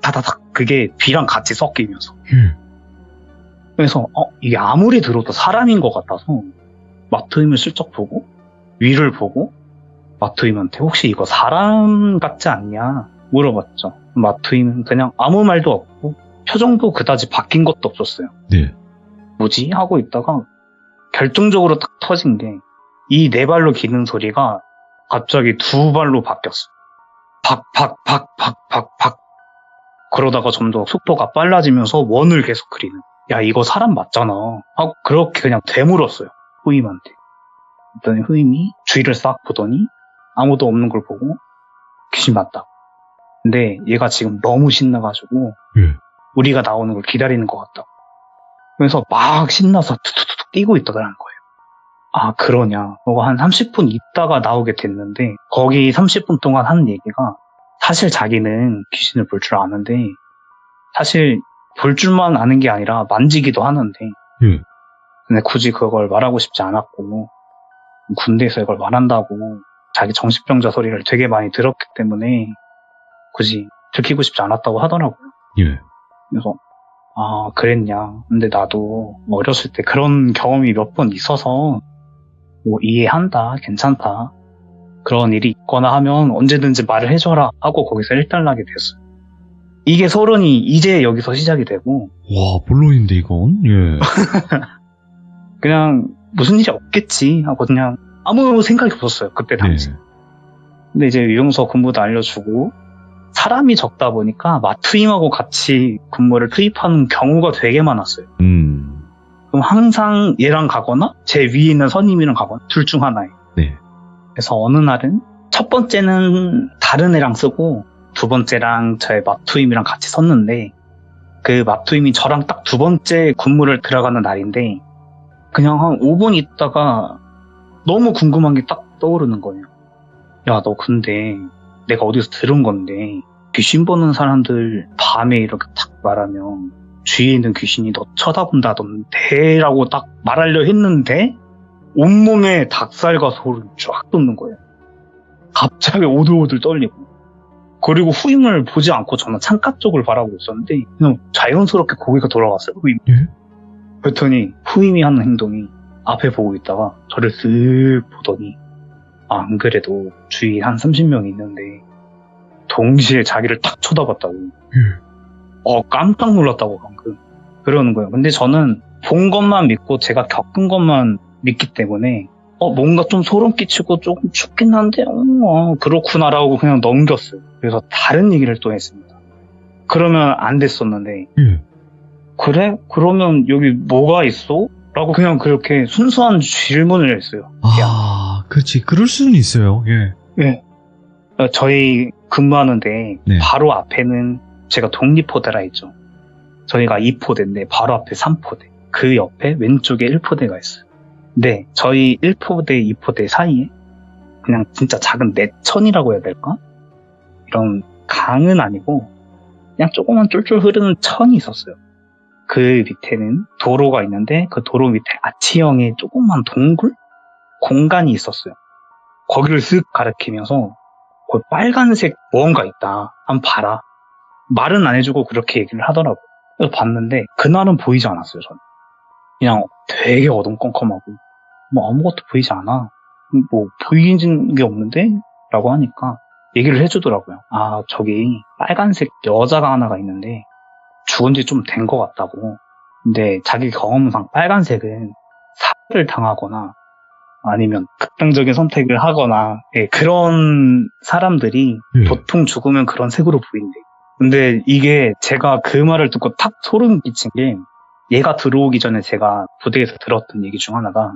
타다닥. 그게 비랑 같이 섞이면서. 예. 그래서, 이게 아무리 들어도 사람인 것 같아서, 마트임을 슬쩍 보고, 위를 보고, 마트임한테 혹시 이거 사람 같지 않냐? 물어봤죠. 마트임은 그냥 아무 말도 없고, 표정도 그다지 바뀐 것도 없었어요. 네. 뭐지? 하고 있다가, 결정적으로 딱 터진 게, 이 네 발로 기는 소리가 갑자기 두 발로 바뀌었어. 박. 그러다가 점점 속도가 빨라지면서 원을 계속 그리는. 야, 이거 사람 맞잖아. 하고 그렇게 그냥 되물었어요. 후임한테. 그랬더니 후임이 주위를 싹 보더니 아무도 없는 걸 보고 귀신 맞다. 근데 얘가 지금 너무 신나가지고 예. 우리가 나오는 걸 기다리는 것 같다. 그래서 막 신나서 툭툭툭 뛰고 있더라는 거예요. 그러냐. 그거 한 30분 있다가 나오게 됐는데 거기 30분 동안 한 얘기가 사실 자기는 귀신을 볼 줄 아는데 사실 볼 줄만 아는 게 아니라 만지기도 하는데 예. 근데 굳이 그걸 말하고 싶지 않았고 군대에서 이걸 말한다고 자기 정신병자 소리를 되게 많이 들었기 때문에 굳이 들키고 싶지 않았다고 하더라고요. 예. 그래서 아 그랬냐. 근데 나도 어렸을 때 그런 경험이 몇 번 있어서 뭐 이해한다. 괜찮다. 그런 일이 있거나 하면 언제든지 말을 해줘라 하고 거기서 일단락이 됐어요. 이게 서른이 이제 여기서 시작이 되고 와, 본론인데 이건? 예. 그냥 무슨 일이 없겠지 하고 그냥 아무 생각이 없었어요. 그때 당시. 예. 근데 이제 유용서 근무도 알려주고 사람이 적다 보니까 마투임하고 같이 근무를 투입하는 경우가 되게 많았어요. 그럼 항상 얘랑 가거나 제 위에 있는 선임이랑 가거나 둘 중 하나예요. 네. 그래서 어느 날은 첫 번째는 다른 애랑 쓰고 두 번째랑 저의 마투임이랑 같이 썼는데 그 마투임이 저랑 딱 두 번째 근무를 들어가는 날인데 그냥 한 5분 있다가 너무 궁금한 게 딱 떠오르는 거예요. 야, 너 근데 내가 어디서 들은 건데 귀신 보는 사람들 밤에 이렇게 딱 말하면 주위에 있는 귀신이 너 쳐다본다던데 라고 딱 말하려 했는데 온몸에 닭살과 소름이 쫙 돋는 거예요. 갑자기 오들오들 떨리고 그리고 후임을 보지 않고 저는 창가 쪽을 바라보고 있었는데 그냥 자연스럽게 고개가 돌아갔어요. 후임. 예? 그랬더니 후임이 하는 행동이 앞에 보고 있다가 저를 쓱 보더니 안 그래도 주위에 한 30명이 있는데 동시에 자기를 딱 쳐다봤다고. 깜짝 놀랐다고 방금 그러는 거예요. 근데 저는 본 것만 믿고 제가 겪은 것만 믿기 때문에 뭔가 좀 소름 끼치고 조금 춥긴 한데 그렇구나라고 그냥 넘겼어요. 그래서 다른 얘기를 또 했습니다. 그러면 안 됐었는데 예. 그래? 그러면 여기 뭐가 있어? 라고 그냥 그렇게 순수한 질문을 했어요. 아, 그렇지. 그럴 수는 있어요. 예. 예. 저희 근무하는데 네. 바로 앞에는 제가 독립포대라 했죠. 저희가 2포대인데 바로 앞에 3포대. 그 옆에 왼쪽에 1포대가 있어요. 근데 저희 1포대, 2포대 사이에 그냥 진짜 작은 내천이라고 해야 될까? 이런 강은 아니고 그냥 조그만 쫄쫄 흐르는 천이 있었어요. 그 밑에는 도로가 있는데 그 도로 밑에 아치형의 조그만 동굴? 공간이 있었어요. 거기를 쓱 가리키면서 거기 빨간색 무언가 있다. 한번 봐라. 말은 안 해주고 그렇게 얘기를 하더라고요. 그래서 봤는데 그날은 보이지 않았어요. 저는. 그냥 되게 어둠컴컴하고 뭐 아무것도 보이지 않아. 뭐 보이는 게 없는데? 라고 하니까 얘기를 해주더라고요. 아 저기 빨간색 여자가 하나가 있는데 죽은 지 좀 된 것 같다고. 근데 자기 경험상 빨간색은 살해를 당하거나 아니면 극단적인 선택을 하거나 그런 사람들이 보통 죽으면 그런 색으로 보인대. 근데 이게 제가 그 말을 듣고 탁 소름 끼친 게 얘가 들어오기 전에 제가 부대에서 들었던 얘기 중 하나가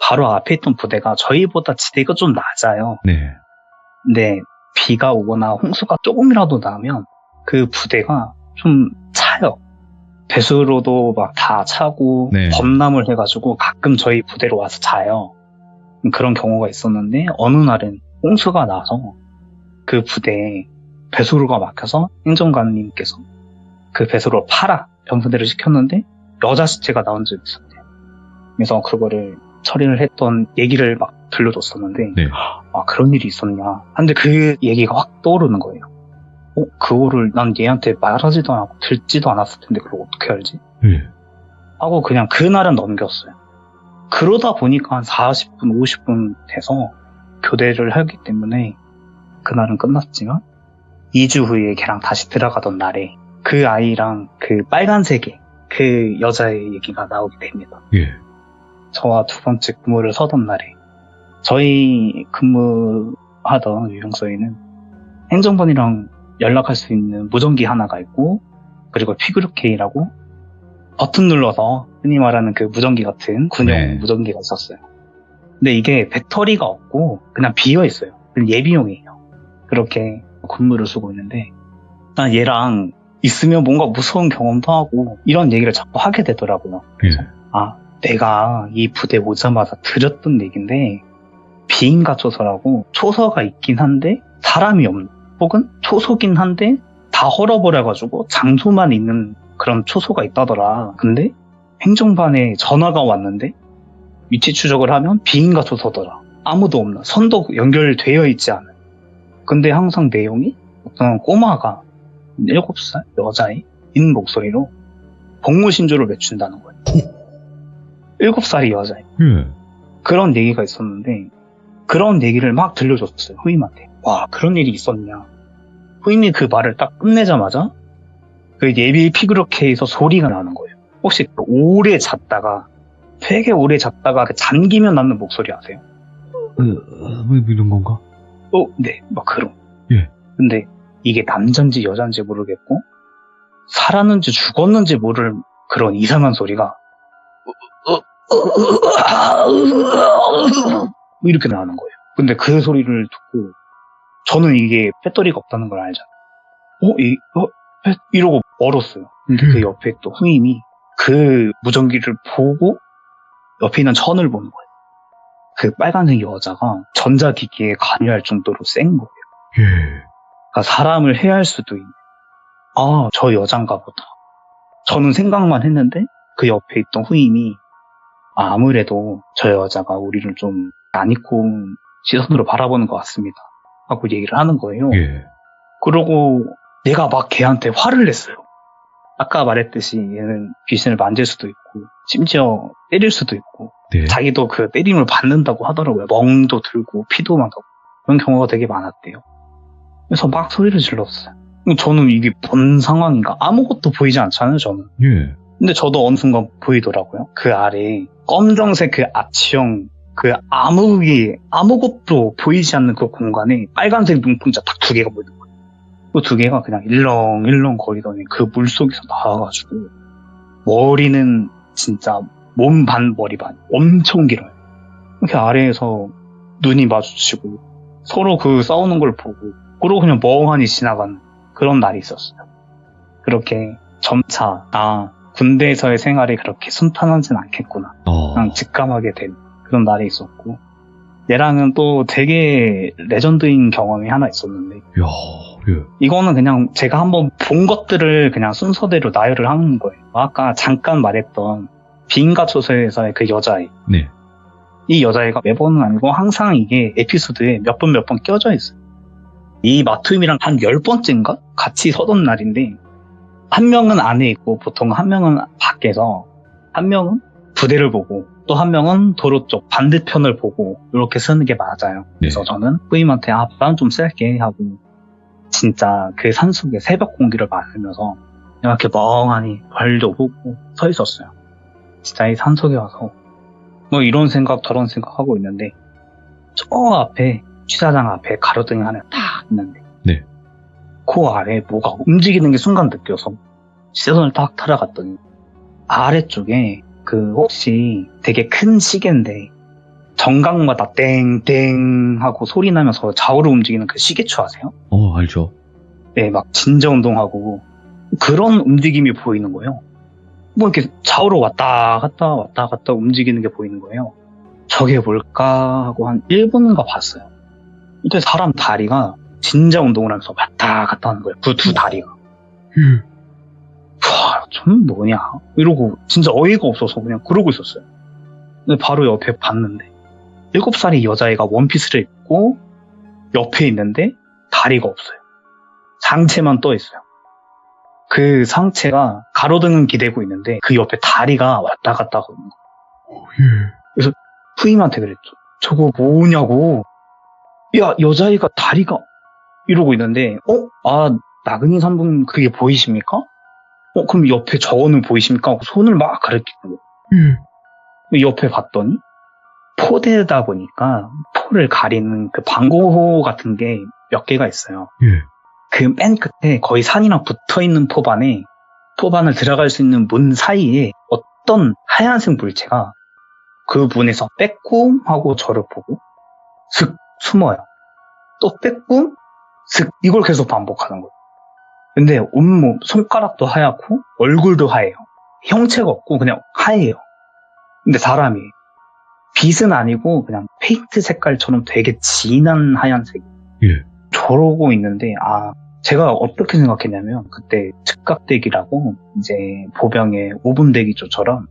바로 앞에 있던 부대가 저희보다 지대가 좀 낮아요. 네. 근데 비가 오거나 홍수가 조금이라도 나면 그 부대가 좀 차요. 배수로도 막 다 차고 네. 범람을 해가지고 가끔 저희 부대로 와서 자요. 그런 경우가 있었는데 어느 날은 홍수가 나서 그 부대에 배수로가 막혀서 행정관님께서 그 배수로를 팔아 변분대를 시켰는데 여자 시체가 나온 적이 있었대요. 그래서 그거를 처리를 했던 얘기를 막 들려줬었는데 네. 아 그런 일이 있었냐. 근데 그 얘기가 확 떠오르는 거예요. 그거를 난 얘한테 말하지도 않고 듣지도 않았을 텐데 그걸 어떻게 알지? 예. 하고 그냥 그날은 넘겼어요. 그러다 보니까 한 40분, 50분 돼서 교대를 하기 때문에 그날은 끝났지만 2주 후에 걔랑 다시 들어가던 날에 그 아이랑 그 빨간색의 그 여자의 얘기가 나오게 됩니다. 예. 저와 두 번째 근무를 서던 날에 저희 근무하던 유형소에는 행정반이랑 연락할 수 있는 무전기 하나가 있고 그리고 피그루케이라고 버튼 눌러서 흔히 말하는 그 무전기 같은 군용 네. 무전기가 있었어요. 근데 이게 배터리가 없고 그냥 비어 있어요. 예비용이에요. 그렇게 근무를 쓰고 있는데 난 얘랑 있으면 뭔가 무서운 경험도 하고 이런 얘기를 자꾸 하게 되더라고요. 예. 아, 내가 이 부대 오자마자 들었던 얘기인데 비인가 초소라고 초소가 있긴 한데 사람이 없는 혹은 초소긴 한데 다 헐어버려가지고 장소만 있는 그런 초소가 있다더라. 근데 행정반에 전화가 왔는데 위치 추적을 하면 비인가 초소더라. 아무도 없나. 선도 연결되어 있지 않은. 근데 항상 내용이 어떤 꼬마가 7살 여자의 인 목소리로 복무신조를 외춘다는 거예요. 7살이 여자애. 예. 그런 얘기가 있었는데 그런 얘기를 막 들려줬어요. 후임한테. 와, 그런 일이 있었냐. 후임이 그 말을 딱 끝내자마자 그 예비 피그로케에서 소리가 나는 거예요. 혹시 오래 잤다가 되게 오래 잤다가 그 잠기면 나는 목소리 아세요? 뭐 이런 건가? 네, 막 그런. 예. 근데 이게 남잔지 여잔지 모르겠고 살았는지 죽었는지 모를 그런 이상한 소리가 이렇게 나는 거예요. 근데 그 소리를 듣고 저는 이게 배터리가 없다는 걸 알잖아요. 이러고 멀었어요. 근데 그 옆에 또 후임이 그 무전기를 보고 옆에 있는 천을 보는 거예요. 그 빨간색 여자가 전자기기에 관여할 정도로 센 거예요. 예. 그러니까 사람을 해할 수도 있는. 아, 저 여잔가 보다. 저는 생각만 했는데 그 옆에 있던 후임이 아무래도 저 여자가 우리를 좀 안 입고 시선으로 바라보는 것 같습니다. 하고 얘기를 하는 거예요. 예. 그러고 내가 막 걔한테 화를 냈어요. 아까 말했듯이 얘는 귀신을 만질 수도 있고 심지어 때릴 수도 있고 네. 자기도 그 때림을 받는다고 하더라고요. 멍도 들고 피도 나고 그런 경우가 되게 많았대요. 그래서 막 소리를 질렀어요. 저는 이게 뭔 상황인가 아무것도 보이지 않잖아요. 저는. 예. 근데 저도 어느 순간 보이더라고요. 그 아래에 검정색 그 아치형 그 아무것도 보이지 않는 그 공간에 빨간색 눈동자 딱 2개가 보이는 거예요. 그 2개가 그냥 일렁일렁 거리더니 그 물속에서 나와가지고 머리는 진짜 몸 반 머리 반 엄청 길어요. 이렇게 아래에서 눈이 마주치고 서로 그 싸우는 걸 보고 그러고 그냥 멍하니 지나가는 그런 날이 있었어요. 그렇게 점차 군대에서의 생활이 그렇게 순탄하진 않겠구나. 그냥 직감하게 된 그런 날이 있었고 얘랑은 또 되게 레전드인 경험이 하나 있었는데 예. 이거는 그냥 제가 한번 본 것들을 그냥 순서대로 나열을 하는 거예요. 아까 잠깐 말했던 빈가초소에서의 그 여자애. 네. 이 여자애가 매번은 아니고 항상 이게 에피소드에 몇 번 껴져 있어요. 이 마투임이랑 한 10번째인가? 같이 서던 날인데 한 명은 안에 있고 보통 한 명은 밖에서 한 명은 부대를 보고 또 한 명은 도로 쪽 반대편을 보고 이렇게 쓰는 게 맞아요. 그래서 저는 후임한테 바람 좀 쐴게 하고 진짜 그 산속에 새벽 공기를 마시면서 이렇게 멍하니 별도 보고 서 있었어요. 진짜 이 산속에 와서 뭐 이런 생각 저런 생각 하고 있는데 저 앞에 취사장 앞에 가로등이 하나 딱 있는데 네. 그 아래에 뭐가 움직이는 게 순간 느껴서 시선을 딱 따라갔더니 아래쪽에 그 혹시 되게 큰 시계인데 정각마다 땡땡 하고 소리 나면서 좌우로 움직이는 그 시계추 아세요? 알죠. 네, 막 진저 운동하고 그런 움직임이 보이는 거예요. 뭐 이렇게 좌우로 왔다 갔다 움직이는 게 보이는 거예요. 저게 뭘까 하고 한 1분인가 봤어요. 이때 사람 다리가 진저 운동을 하면서 왔다 갔다 하는 거예요. 그 2 다리가. 와, 좀 뭐냐 이러고 진짜 어이가 없어서 그냥 그러고 있었어요. 근데 바로 옆에 봤는데 7살의 여자애가 원피스를 입고 옆에 있는데 다리가 없어요. 상체만 떠 있어요. 그 상체가 가로등은 기대고 있는데 그 옆에 다리가 왔다 갔다 하거든요. 그래서 후임한테 그랬죠. 저거 뭐냐고. 야, 여자애가 다리가 이러고 있는데 나그니 3분 그게 보이십니까? 그럼 옆에 저거는 보이십니까? 하고 손을 막 가리키고 옆에 봤더니 포대다 보니까 포를 가리는 그 방고호 같은 게 몇 개가 있어요. 그 맨 끝에 거의 산이랑 붙어있는 포반을 들어갈 수 있는 문 사이에 어떤 하얀색 물체가 그 문에서 빼꼼 하고 저를 보고 슥 숨어요. 또 빼꼼 슥 이걸 계속 반복하는 거예요. 근데 온몸 손가락도 하얗고 얼굴도 하얘요. 형체가 없고 그냥 하얘요. 근데 사람이 빛은 아니고 그냥 페인트 색깔처럼 되게 진한 하얀색. 저러고 있는데 제가 어떻게 생각했냐면 그때 즉각대기라고 이제 보병의 5분 대기조처럼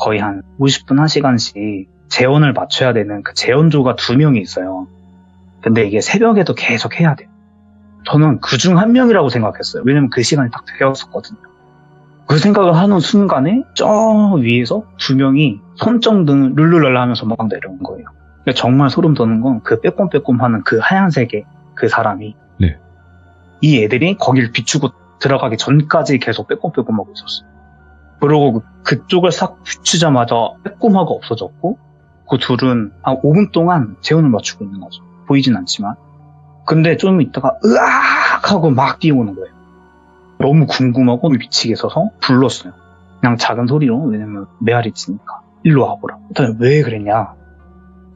거의 한 50분 1시간씩 재원을 맞춰야 되는 그 재원조가 2명이 있어요. 근데 이게 새벽에도 계속 해야 돼요. 저는 그 중 한 명이라고 생각했어요. 왜냐면 그 시간이 딱 되었었거든요. 그 생각을 하는 순간에 저 위에서 두 명이 손전등 룰루랄라 하면서 막 내려온 거예요. 그러니까 정말 소름 돋는 건 그 빼꼼빼꼼 하는 그 하얀색의 그 사람이 네. 이 애들이 거길 비추고 들어가기 전까지 계속 빼꼼빼꼼하고 있었어요. 그러고 그쪽을 싹 비추자마자 빼꼼하고 없어졌고 그 둘은 한 5분 동안 재혼을 맞추고 있는 거죠. 보이진 않지만. 근데 좀 있다가 으악 하고 막 뛰어오는 거예요. 너무 궁금하고 미치게 서서 불렀어요. 그냥 작은 소리로. 왜냐면 메아리 치니까. 일로 와보라. 일단 왜 그랬냐.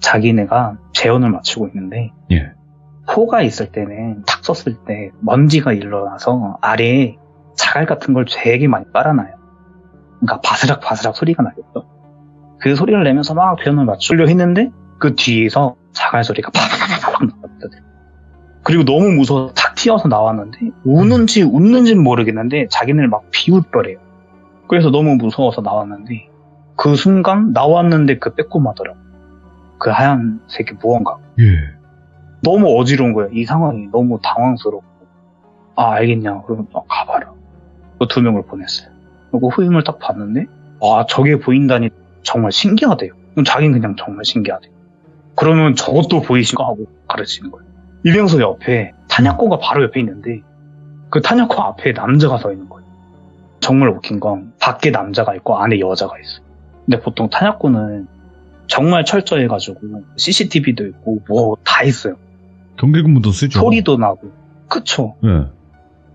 자기네가 재혼을 맞추고 있는데 예. 호가 있을 때는 탁 썼을 때 먼지가 일어나서 아래에 자갈 같은 걸 되게 많이 깔아놔요. 그러니까 바스락바스락 소리가 나겠죠. 그 소리를 내면서 막 재혼을 맞추려 했는데 그 뒤에서 자갈 소리가 팍팍팍 나거든요. 그리고 너무 무서워서 탁 튀어서 나왔는데 우는지 웃는지는 모르겠는데 자기네를 막 비웃더래요. 그래서 너무 무서워서 나왔는데 그 순간 나왔는데 그 빼꼼하더라고요. 그 하얀색이 무언가. 예. 너무 어지러운 거예요. 이 상황이 너무 당황스럽고. 아 알겠냐. 그러면 가봐라. 그 두 명을 보냈어요. 그리고 후임을 딱 봤는데 와 저게 보인다니 정말 신기하대요. 그럼 자기는 그냥 정말 신기하대요. 그러면 저것도 보이신가 하고 가르치는 거예요. 이병서 옆에 탄약고가 바로 옆에 있는데 그 탄약고 앞에 남자가 서 있는 거예요. 정말 웃긴 건 밖에 남자가 있고 안에 여자가 있어요. 근데 보통 탄약고는 정말 철저해가지고 CCTV도 있고 뭐 다 있어요. 경계근무도 쓰죠. 소리도 나고. 그쵸. 예.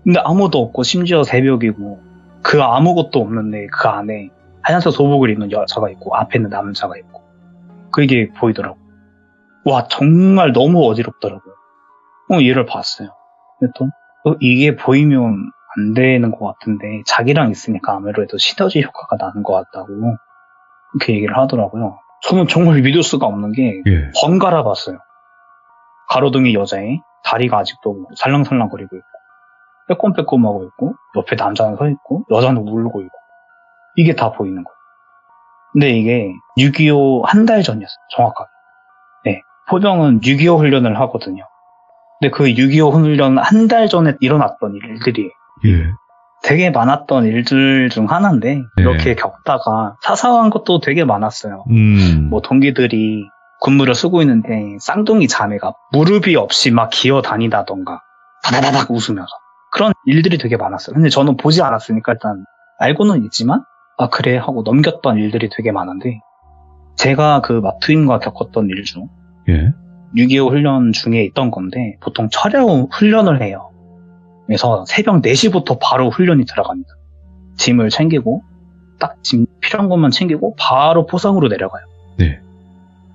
근데 아무도 없고 심지어 새벽이고 그 아무것도 없는데 그 안에 하얀색 소복을 입는 여자가 있고 앞에는 남자가 있고 그게 보이더라고요. 와 정말 너무 어지럽더라고요. 얘를 봤어요. 그랬더니 이게 보이면 안 되는 것 같은데 자기랑 있으니까 아무래도 시너지 효과가 나는 것 같다고 이렇게 얘기를 하더라고요. 저는 정말 믿을 수가 없는 게 예. 번갈아 봤어요. 가로등의 여자애 다리가 아직도 살랑살랑거리고 있고 빼꼼빼꼼하고 있고 옆에 남자는 서 있고 여자는 울고 있고 이게 다 보이는 거예요. 근데 이게 6.25 한 달 전이었어요. 정확하게. 네, 포병은 6.25 훈련을 하거든요. 근데 그 6.25 훈련 한 달 전에 일어났던 일들이 예. 되게 많았던 일들 중 하나인데 네. 이렇게 겪다가 사소한 것도 되게 많았어요. 뭐 동기들이 군무를 쓰고 있는데 쌍둥이 자매가 무릎이 없이 막 기어 다니다던가 다다다닥 웃으면서 그런 일들이 되게 많았어요. 근데 저는 보지 않았으니까 일단 알고는 있지만 아 그래 하고 넘겼던 일들이 되게 많은데 제가 그 마투임과 겪었던 일 중 예. 6.25 훈련 중에 있던 건데 보통 철야 훈련을 해요. 그래서 새벽 4시부터 바로 훈련이 들어갑니다. 짐을 챙기고 딱 짐 필요한 것만 챙기고 바로 포상으로 내려가요. 네.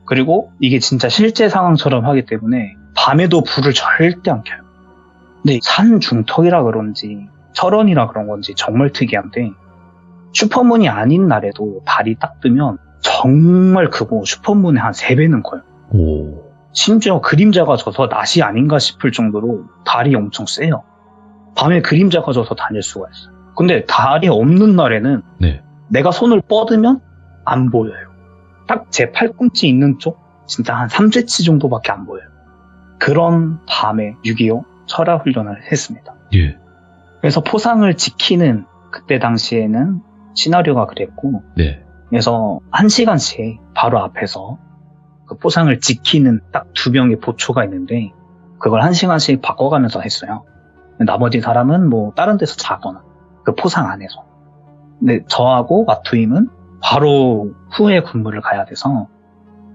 그리고 이게 진짜 실제 상황처럼 하기 때문에 밤에도 불을 절대 안 켜요. 근데 산 중턱이라 그런지 철원이라 그런 건지 정말 특이한데 슈퍼문이 아닌 날에도 달이 딱 뜨면 정말 크고 슈퍼문의 한 3배는 커요. 오. 심지어 그림자가 져서 낮이 아닌가 싶을 정도로 달이 엄청 세요. 밤에 그림자가 져서 다닐 수가 있어요. 근데 달이 없는 날에는 네. 내가 손을 뻗으면 안 보여요. 딱 제 팔꿈치 있는 쪽 진짜 한 3cm 정도밖에 안 보여요. 그런 밤에 6.25 철야 훈련을 했습니다. 예. 그래서 포상을 지키는 그때 당시에는 시나리오가 그랬고 네. 그래서 1시간씩 바로 앞에서 그 포상을 지키는 딱 2명의 보초가 있는데 그걸 1시간씩 바꿔가면서 했어요. 나머지 사람은 뭐 다른 데서 자거나 그 포상 안에서. 근데 저하고 마투임은 바로 후에 군무를 가야 돼서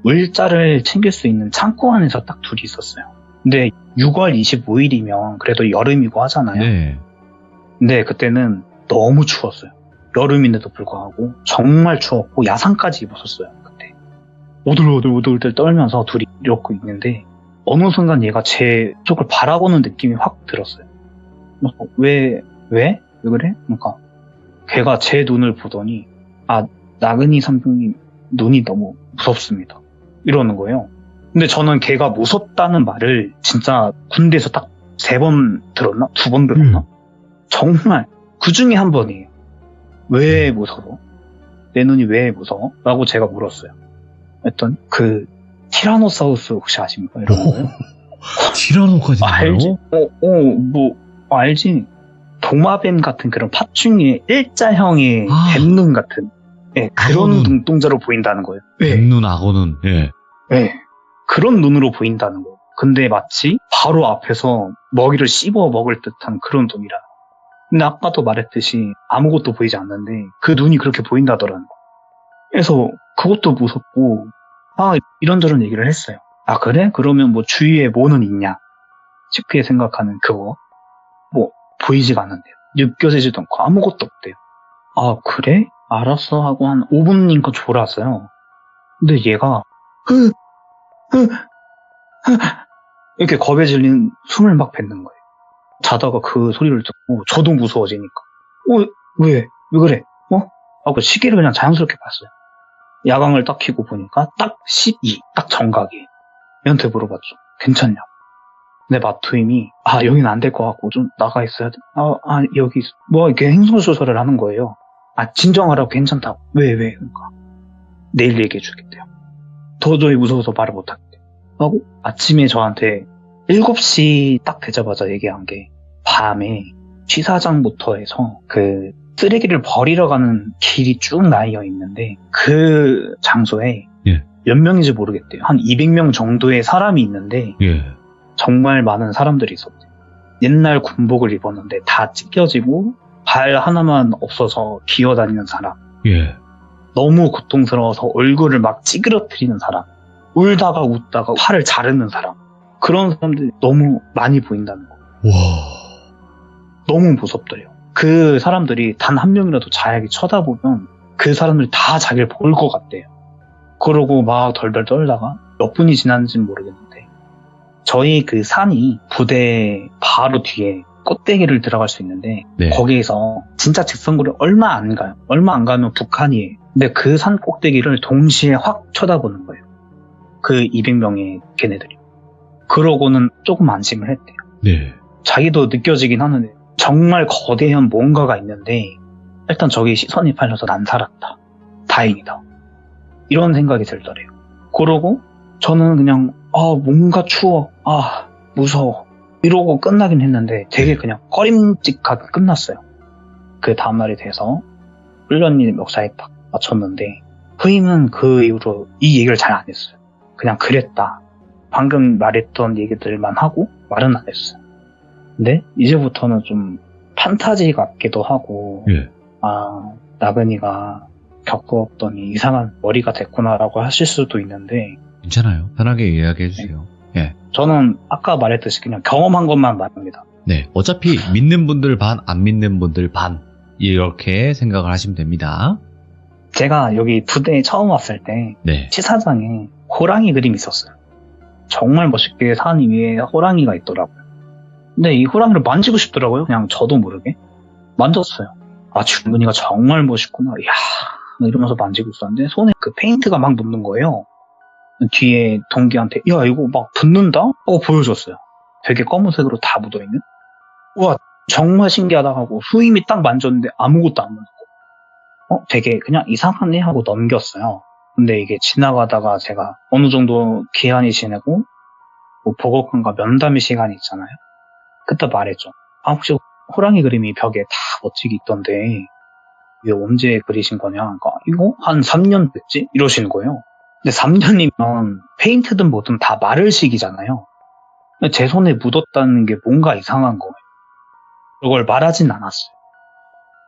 물자를 챙길 수 있는 창고 안에서 딱 둘이 있었어요. 근데 6월 25일이면 그래도 여름이고 하잖아요. 네. 근데 그때는 너무 추웠어요. 여름인데도 불구하고 정말 추웠고 야상까지 입었었어요. 그때 오들오들 떨면서 둘이 이러고 있는데 어느 순간 얘가 제 쪽을 바라보는 느낌이 확 들었어요. 왜 그래? 그러니까 걔가 제 눈을 보더니 아 나그니 선생님 눈이 너무 무섭습니다. 이러는 거예요. 근데 저는 걔가 무섭다는 말을 진짜 군대에서 딱 3번 들었나? 2번 들었나? 정말 그 중에 한 번이에요. 왜 무서워? 내 눈이 왜 무서워? 라고 제가 물었어요. 했더니 그 티라노사우루스 혹시 아십니까? 이런 거예요. 티라노까지 알지? 나와요? 알지? 도마뱀 같은 그런 파충류의 일자형의 아. 뱀눈 같은, 예, 그런 악어눈. 눈동자로 보인다는 거예요. 뱀눈, 악어눈. 예. 예. 그런 눈으로 보인다는 거예요. 근데 마치 바로 앞에서 먹이를 씹어 먹을 듯한 그런 눈이라. 근데 아까도 말했듯이 아무것도 보이지 않는데 그 눈이 그렇게 보인다더라는 거예요. 그래서 그것도 무섭고, 이런저런 얘기를 했어요. 아, 그래? 그러면 뭐 주위에 뭐는 있냐? 쉽게 생각하는 그거. 뭐 보이지가 않는데요. 느껴지지도 않고 아무것도 없대요. 아, 그래? 알았어 하고 한 5분인가 졸았어요. 근데 얘가 이렇게 겁에 질린 숨을 막 뱉는 거예요. 자다가 그 소리를 듣고 저도 무서워지니까. 왜 그래? 하고 시계를 그냥 자연스럽게 봤어요. 야광을 딱 켜고 보니까 딱 12, 딱 정각이에요. 얘한테 물어봤죠. 괜찮냐고. 근데 마투임이 여긴 안 될 것 같고 좀 나가 있어야 돼. 여기 뭐 이렇게 행동수설을 하는 거예요. 진정하라고. 괜찮다고. 왜? 그러니까 내일 얘기해 주겠대요. 도저히 무서워서 말을 못 하겠대요. 하고 아침에 저한테 7시 딱 되자마자 얘기한 게, 밤에 취사장부터 해서 그 쓰레기를 버리러 가는 길이 쭉 나뉘어 있는데 그 장소에 예. 몇 명인지 모르겠대요. 한 200명 정도의 사람이 있는데 예. 정말 많은 사람들이 있었대요. 옛날 군복을 입었는데 다 찢겨지고 발 하나만 없어서 기어다니는 사람. 예. 너무 고통스러워서 얼굴을 막 찌그러뜨리는 사람. 울다가 웃다가 화를 자르는 사람. 그런 사람들이 너무 많이 보인다는 거. 와. 너무 무섭더래요. 그 사람들이 단 한 명이라도 자기를 쳐다보면 그 사람들이 다 자기를 볼 것 같대요. 그러고 막 덜덜 떨다가 몇 분이 지났는지는 모르겠는데, 저희 그 산이 부대 바로 뒤에 꽃대기를 들어갈 수 있는데, 네. 거기에서 진짜 직선거리 얼마 안 가요. 얼마 안 가면 북한이에요. 근데 그 산 꼭대기를 동시에 확 쳐다보는 거예요. 그 200명의 걔네들이. 그러고는 조금 안심을 했대요. 네. 자기도 느껴지긴 하는데 정말 거대한 뭔가가 있는데 일단 저기 시선이 팔려서 난 살았다. 다행이다. 이런 생각이 들더래요. 그러고 저는 그냥 뭔가 추워. 무서워. 이러고 끝나긴 했는데 되게 그냥 꺼림직하게 끝났어요. 그 다음날이 돼서 훈련이 멱살에 딱 맞췄는데 후임은 그 이후로 이 얘기를 잘 안 했어요. 그냥 그랬다. 방금 말했던 얘기들만 하고 말은 안 했어요. 근데 이제부터는 좀 판타지 같기도 하고, 예. 나근이가 겪었더니 이상한 머리가 됐구나라고 하실 수도 있는데, 괜찮아요. 편하게 이야기해 주세요. 예. 저는 아까 말했듯이 그냥 경험한 것만 말합니다. 네. 어차피 믿는 분들 반, 안 믿는 분들 반. 이렇게 생각을 하시면 됩니다. 제가 여기 부대에 처음 왔을 때 네. 치사장에 호랑이 그림이 있었어요. 정말 멋있게 산 위에 호랑이가 있더라고요. 근데 이 호랑이를 만지고 싶더라고요. 그냥 저도 모르게 만졌어요. 주문이가 정말 멋있구나. 이야, 이러면서 만지고 있었는데 손에 그 페인트가 막 묻는 거예요. 뒤에 동기한테 야, 이거 막 붙는다? 보여줬어요. 되게 검은색으로 다 묻어있는. 우와, 정말 신기하다 하고 후임이 딱 만졌는데 아무것도 안 묻고 되게 그냥 이상하네 하고 넘겼어요. 근데 이게 지나가다가 제가 어느 정도 기한이 지내고 뭐 보고관과 면담의 시간이 있잖아요. 그때 말했죠. 혹시 호랑이 그림이 벽에 다 멋지게 있던데 이게 언제 그리신 거냐? 그러니까 이거 한 3년 됐지? 이러시는 거예요. 근데 3년이면 페인트든 뭐든 다 마를 시기잖아요. 근데 제 손에 묻었다는 게 뭔가 이상한 거예요. 그걸 말하진 않았어요.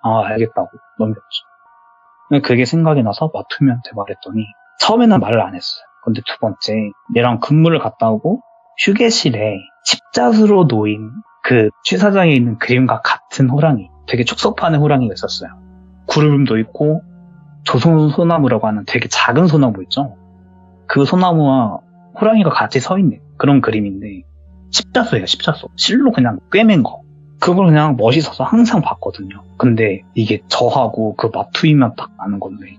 알겠다고 넘겼죠. 그게 생각이 나서 마투미한테 말했더니 처음에는 말을 안 했어요. 근데 두 번째, 얘랑 근무를 갔다 오고 휴게실에 십자수로 놓인 그 취사장에 있는 그림과 같은 호랑이, 되게 축소판의 호랑이가 있었어요. 구름도 있고 조선소나무라고 하는 되게 작은 소나무 있죠. 그 소나무와 호랑이가 같이 서 있는 그런 그림인데 십자수예요. 십자수. 실로 그냥 꿰맨 거. 그걸 그냥 멋있어서 항상 봤거든요. 근데 이게 저하고 그 마투이만 딱 아는 건데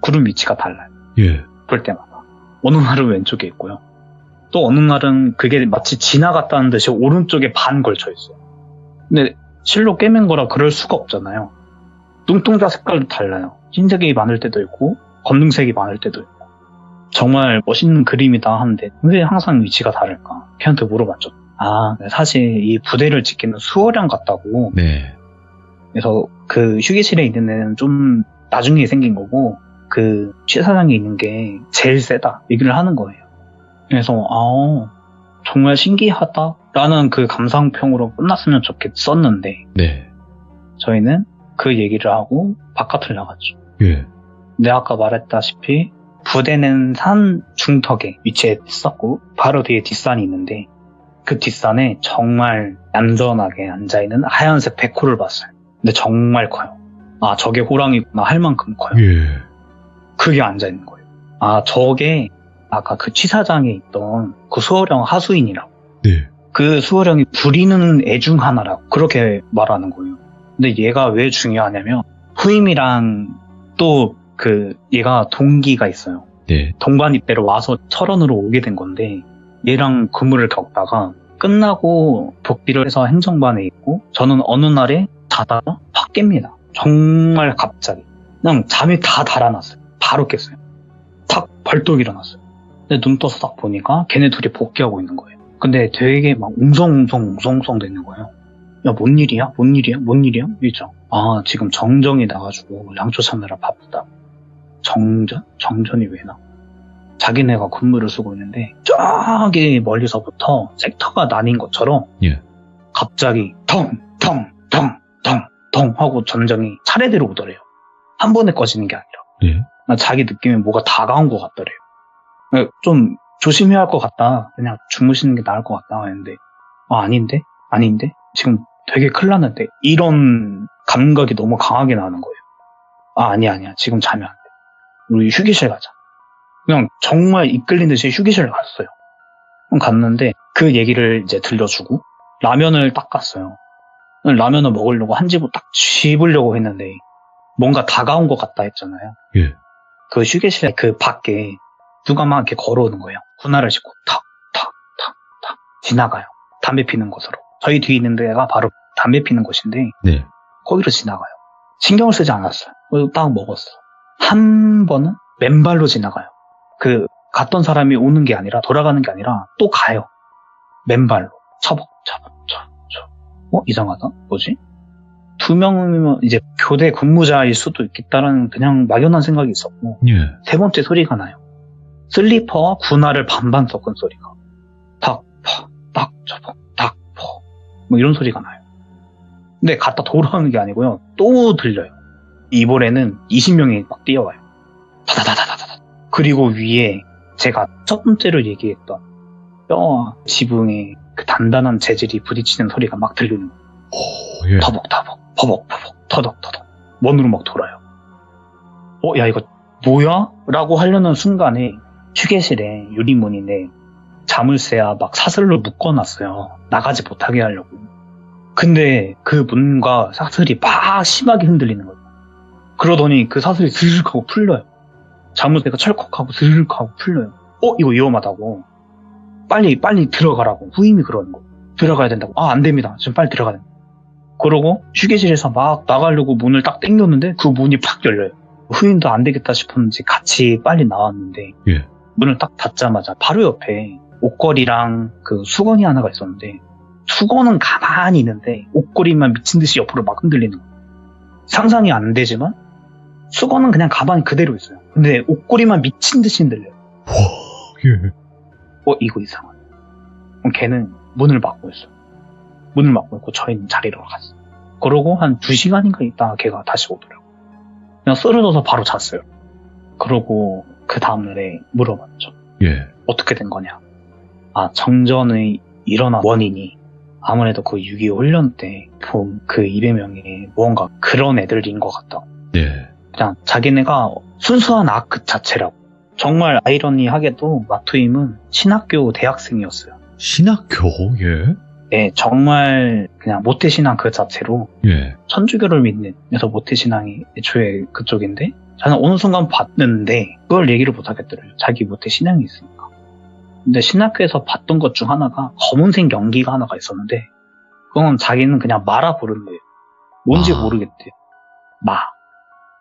구름 위치가 달라요. 예. 볼 때마다. 어느 날은 왼쪽에 있고요. 또 어느 날은 그게 마치 지나갔다는 듯이 오른쪽에 반 걸쳐 있어요. 근데 실로 꿰맨 거라 그럴 수가 없잖아요. 눈동자 색깔도 달라요. 흰색이 많을 때도 있고 검정색이 많을 때도 있고. 정말 멋있는 그림이다 하는데 왜 항상 위치가 다를까? 걔한테 물어봤죠. 아, 사실 이 부대를 지키는 수호령 같다고. 네. 그래서 그 휴게실에 있는 애는 좀 나중에 생긴 거고 그 취사장에 있는 게 제일 세다 얘기를 하는 거예요. 그래서 정말 신기하다라는 그 감상평으로 끝났으면 좋겠었는데 네. 저희는 그 얘기를 하고 바깥을 나갔죠. 예. 근데 아까 말했다시피 부대는 산 중턱에 위치해 있었고 바로 뒤에 뒷산이 있는데 그 뒷산에 정말 얌전하게 앉아있는 하얀색 백호를 봤어요. 근데 정말 커요. 아, 저게 호랑이구나 할 만큼 커요. 예. 그게 앉아있는 거예요. 아, 저게 아까 그 취사장에 있던 그 수호령 하수인이라고. 네. 그 수호령이 부리는 애 중 하나라고 그렇게 말하는 거예요. 근데 얘가 왜 중요하냐면 후임이랑 또 그 얘가 동기가 있어요. 네. 동반 입대로 와서 철원으로 오게 된 건데 얘랑 근무를 겪다가 끝나고 복귀를 해서 행정반에 있고 저는 어느 날에 자다가 확 깹니다. 정말 갑자기 그냥 잠이 다 달아났어요. 바로 깼어요. 탁 벌떡 일어났어요. 근데 눈 떠서 딱 보니까 걔네 둘이 복귀하고 있는 거예요. 근데 되게 막 웅성웅성 되는 거예요. 야, 뭔 일이야? 뭔 일이야? 뭔 일이야? 이죠. 아, 지금 정정이 나가지고 양초 찾느라 바쁘다. 정전? 정전이 왜 나? 자기네가 근무를 쓰고 있는데 저기 멀리서부터 섹터가 나뉜 것처럼 예. 갑자기 텅텅텅텅텅 하고 전정이 차례대로 오더래요. 한 번에 꺼지는 게 아니라. 예. 자기 느낌에 뭐가 다가온 것 같더래요. 좀 조심해야 할 것 같다. 그냥 주무시는 게 나을 것 같다 했는데 아닌데? 지금 되게 큰일 났는데 이런 감각이 너무 강하게 나는 거예요. 아니야. 지금 자면 안 돼. 우리 휴게실 가자. 그냥 정말 이끌린 듯이 휴게실을 갔어요. 갔는데 그 얘기를 이제 들려주고 라면을 딱 갔어요. 라면을 먹으려고 한 집을 딱 집으려고 했는데 뭔가 다가온 것 같다 했잖아요. 예. 그 휴게실 그 밖에 누가 막 이렇게 걸어오는 거예요. 군화를 신고 탁 지나가요. 담배 피는 곳으로. 저희 뒤에 있는 데가 바로 담배 피는 곳인데 네. 거기로 지나가요. 신경을 쓰지 않았어요. 딱 먹었어. 한 번은 맨발로 지나가요. 그 갔던 사람이 오는 게 아니라 돌아가는 게 아니라 또 가요. 맨발로 처벅. 이상하다. 뭐지? 2명이면 이제 교대 근무자일 수도 있겠다라는 그냥 막연한 생각이 있었고 예. 세 번째 소리가 나요. 슬리퍼와 군화를 반반 섞은 소리가 딱 처벅 뭐 이런 소리가 나요. 근데 갔다 돌아오는 게 아니고요. 또 들려요. 이번에는 20명이 막 뛰어와요. 다다다다다다. 그리고 위에 제가 첫 번째로 얘기했던 뼈와 지붕에 그 단단한 재질이 부딪히는 소리가 막 들리는 거예요. 예. 터벅터벅, 버벅버벅, 터덕터덕. 원으로 막 돌아요. 야, 이거 뭐야? 라고 하려는 순간에 휴게실에 유리문인데 자물쇠야 막 사슬로 묶어놨어요. 나가지 못하게 하려고. 근데 그 문과 사슬이 막 심하게 흔들리는 거예요. 그러더니 그 사슬이 스르륵 하고 풀려요. 자물쇠가 철컥하고 스르륵 하고 풀려요. 이거 위험하다고. 빨리 들어가라고. 후임이 그러는 거. 들어가야 된다고. 안 됩니다. 지금 빨리 들어가야 됩니다. 그러고 휴게실에서 막 나가려고 문을 딱 당겼는데 그 문이 팍 열려요. 후임도 안 되겠다 싶었는지 같이 빨리 나왔는데 예. 문을 딱 닫자마자 바로 옆에 옷걸이랑 그 수건이 하나가 있었는데 수건은 가만히 있는데 옷걸이만 미친 듯이 옆으로 막 흔들리는 거예요. 상상이 안 되지만 수건은 그냥 가만히 그대로 있어요. 근데 옷걸이만 미친 듯이 흔들려요. 예. 이거 이상하네. 그럼 걔는 문을 막고 있어요. 문을 막고 있고 저희는 자리로 갔어요. 그러고 한 2시간인가 있다가 걔가 다시 오더라고요. 그냥 쓰러져서 바로 잤어요. 그러고 그 다음날에 물어봤죠. 예. 어떻게 된 거냐. 정전의 일어난 원인이 아무래도 그 6.25 훈련 때 그 200명이 무언가 그런 애들인 것 같다. 예. 그냥 자기네가 순수한 악 그 자체라고. 정말 아이러니하게도 마투임은 신학교 대학생이었어요. 신학교? 예. 네, 정말 그냥 모태신앙 그 자체로 예. 천주교를 믿는, 그래서 모태신앙이 애초에 그쪽인데 저는 어느 순간 봤는데 그걸 얘기를 못 하겠더래요. 자기 모태신앙이 있으니까. 근데 신학교에서 봤던 것 중 하나가 검은색 연기가 하나가 있었는데 그건 자기는 그냥 마라 부르는 거예요. 뭔지 모르겠대요.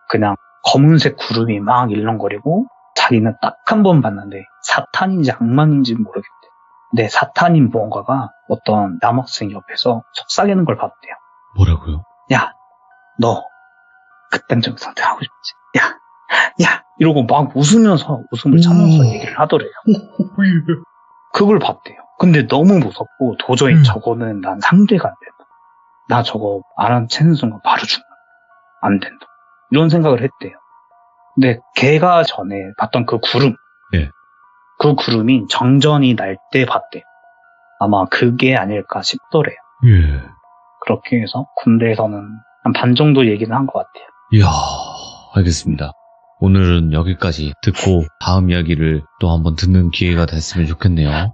그냥 검은색 구름이 막 일렁거리고 자기는 딱 한 번 봤는데 사탄인지 악망인지 모르겠대. 근데 사탄인 무언가가 어떤 남학생 옆에서 속삭이는 걸 봤대요. 뭐라고요? 야, 너 극단적인 선택하고 싶지? 야, 이러고 막 웃으면서 웃음을 참으면서 얘기를 하더래요. 그걸 봤대요. 근데 너무 무섭고 도저히 저거는 난 상대가 안 된다. 나 저거 알아채는 순간 바로 죽는다. 안 된다. 이런 생각을 했대요. 근데 걔가 전에 봤던 그 구름, 예. 그 구름이 정전이 날 때 봤대요. 아마 그게 아닐까 싶더래요. 예. 그렇게 해서 군대에서는 한 반 정도 얘기는 한 것 같아요. 이야, 알겠습니다. 오늘은 여기까지 듣고 다음 이야기를 또 한번 듣는 기회가 됐으면 좋겠네요.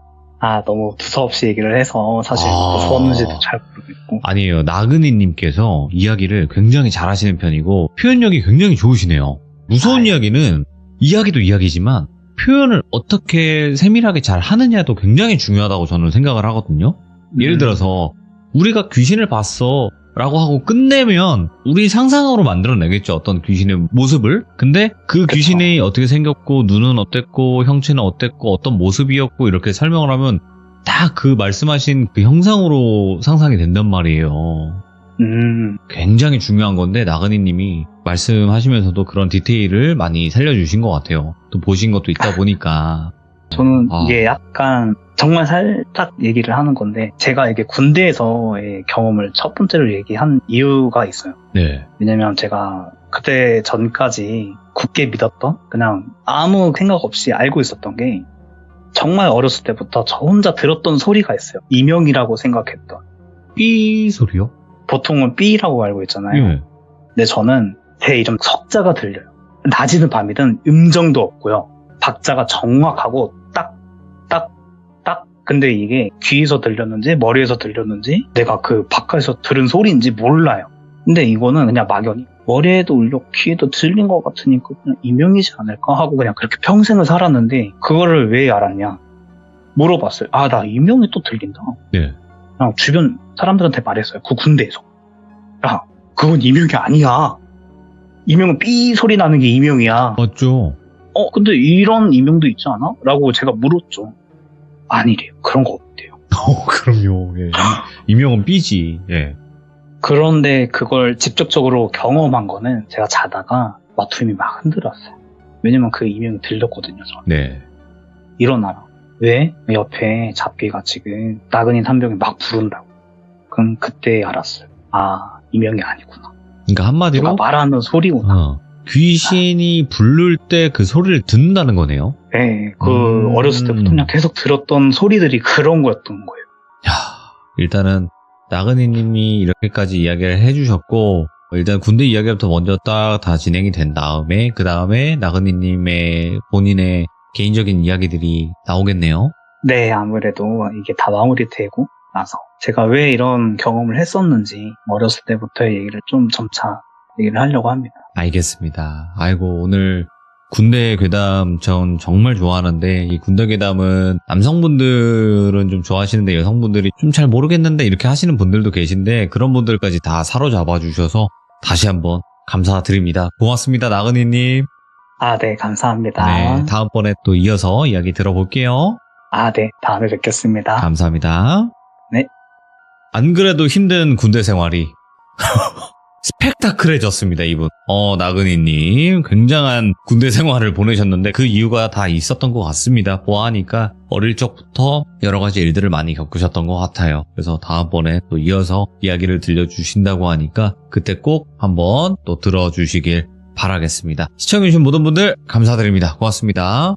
너무 두서없이 얘기를 해서 사실 무서웠는지도 잘 모르겠고. 아니에요. 나그네님께서 이야기를 굉장히 잘하시는 편이고 표현력이 굉장히 좋으시네요. 무서운 이야기는 이야기도 이야기지만 표현을 어떻게 세밀하게 잘 하느냐도 굉장히 중요하다고 저는 생각을 하거든요. 예를 들어서 우리가 귀신을 봤어 라고 하고 끝내면 우리 상상으로 만들어내겠죠. 어떤 귀신의 모습을. 근데 그 그쵸. 귀신이 어떻게 생겼고 눈은 어땠고 형체는 어땠고 어떤 모습이었고 이렇게 설명을 하면 다 그 말씀하신 그 형상으로 상상이 된단 말이에요. 굉장히 중요한 건데 나그네님이 말씀하시면서도 그런 디테일을 많이 살려주신 것 같아요. 또 보신 것도 있다 보니까. 저는 이게 약간 정말 살짝 얘기를 하는 건데 제가 이게 군대에서의 경험을 첫 번째로 얘기한 이유가 있어요. 네. 왜냐면 제가 그때 전까지 굳게 믿었던 그냥 아무 생각 없이 알고 있었던 게 정말 어렸을 때부터 저 혼자 들었던 소리가 있어요. 이명이라고 생각했던. 삐 소리요? 보통은 삐라고 알고 있잖아요. 예. 근데 저는 제 이름 석자가 들려요. 낮이든 밤이든 음정도 없고요. 박자가 정확하고 딱. 근데 이게 귀에서 들렸는지 머리에서 들렸는지 내가 그 바깥에서 들은 소리인지 몰라요. 근데 이거는 그냥 막연히 머리에도 울려 귀에도 들린 것 같으니까 그냥 이명이지 않을까 하고 그냥 그렇게 평생을 살았는데 그거를 왜 알았냐 물어봤어요. 나 이명이 또 들린다. 네. 그냥 주변 사람들한테 말했어요. 그 군대에서. 야, 그건 이명이 아니야. 이명은 삐 소리 나는 게 이명이야. 맞죠? 근데 이런 이명도 있지 않아? 라고 제가 물었죠. 아니래요. 그런 거 없대요. 그럼요. 예. 이명은 삐지. 예. 그런데 그걸 직접적으로 경험한 거는 제가 자다가 마투임이 막 흔들었어요. 왜냐면 그 이명이 들렸거든요. 저는. 네. 일어나라. 왜? 옆에 잡귀가 지금 나그네 산병이 막 부른다고. 그럼 그때 알았어요. 이명이 아니구나. 그러니까 한마디로 누가 말하는 소리구나. 귀신이 부를 때 그 소리를 듣는다는 거네요. 네, 어렸을 때부터 그냥 계속 들었던 소리들이 그런 거였던 거예요. 일단은 나그네님이 이렇게까지 이야기를 해주셨고 일단 군대 이야기부터 먼저 딱 다 진행이 된 다음에 그 다음에 나그네님의 본인의 개인적인 이야기들이 나오겠네요. 네, 아무래도 이게 다 마무리되고 나서 제가 왜 이런 경험을 했었는지 어렸을 때부터의 얘기를 좀 점차 얘기를 하려고 합니다. 알겠습니다. 아이고 오늘 군대 괴담 전 정말 좋아하는데 이 군대 괴담은 남성분들은 좀 좋아하시는데 여성분들이 좀 잘 모르겠는데 이렇게 하시는 분들도 계신데 그런 분들까지 다 사로잡아 주셔서 다시 한번 감사드립니다. 고맙습니다. 나그네님. 네, 감사합니다. 네, 다음번에 또 이어서 이야기 들어볼게요. 네, 다음에 뵙겠습니다. 감사합니다. 네. 안 그래도 힘든 군대 생활이 스펙타클해졌습니다, 이분. 나그네님. 굉장한 군대 생활을 보내셨는데 그 이유가 다 있었던 것 같습니다. 보아하니까 어릴 적부터 여러 가지 일들을 많이 겪으셨던 것 같아요. 그래서 다음번에 또 이어서 이야기를 들려주신다고 하니까 그때 꼭 한번 또 들어주시길 바라겠습니다. 시청해주신 모든 분들 감사드립니다. 고맙습니다.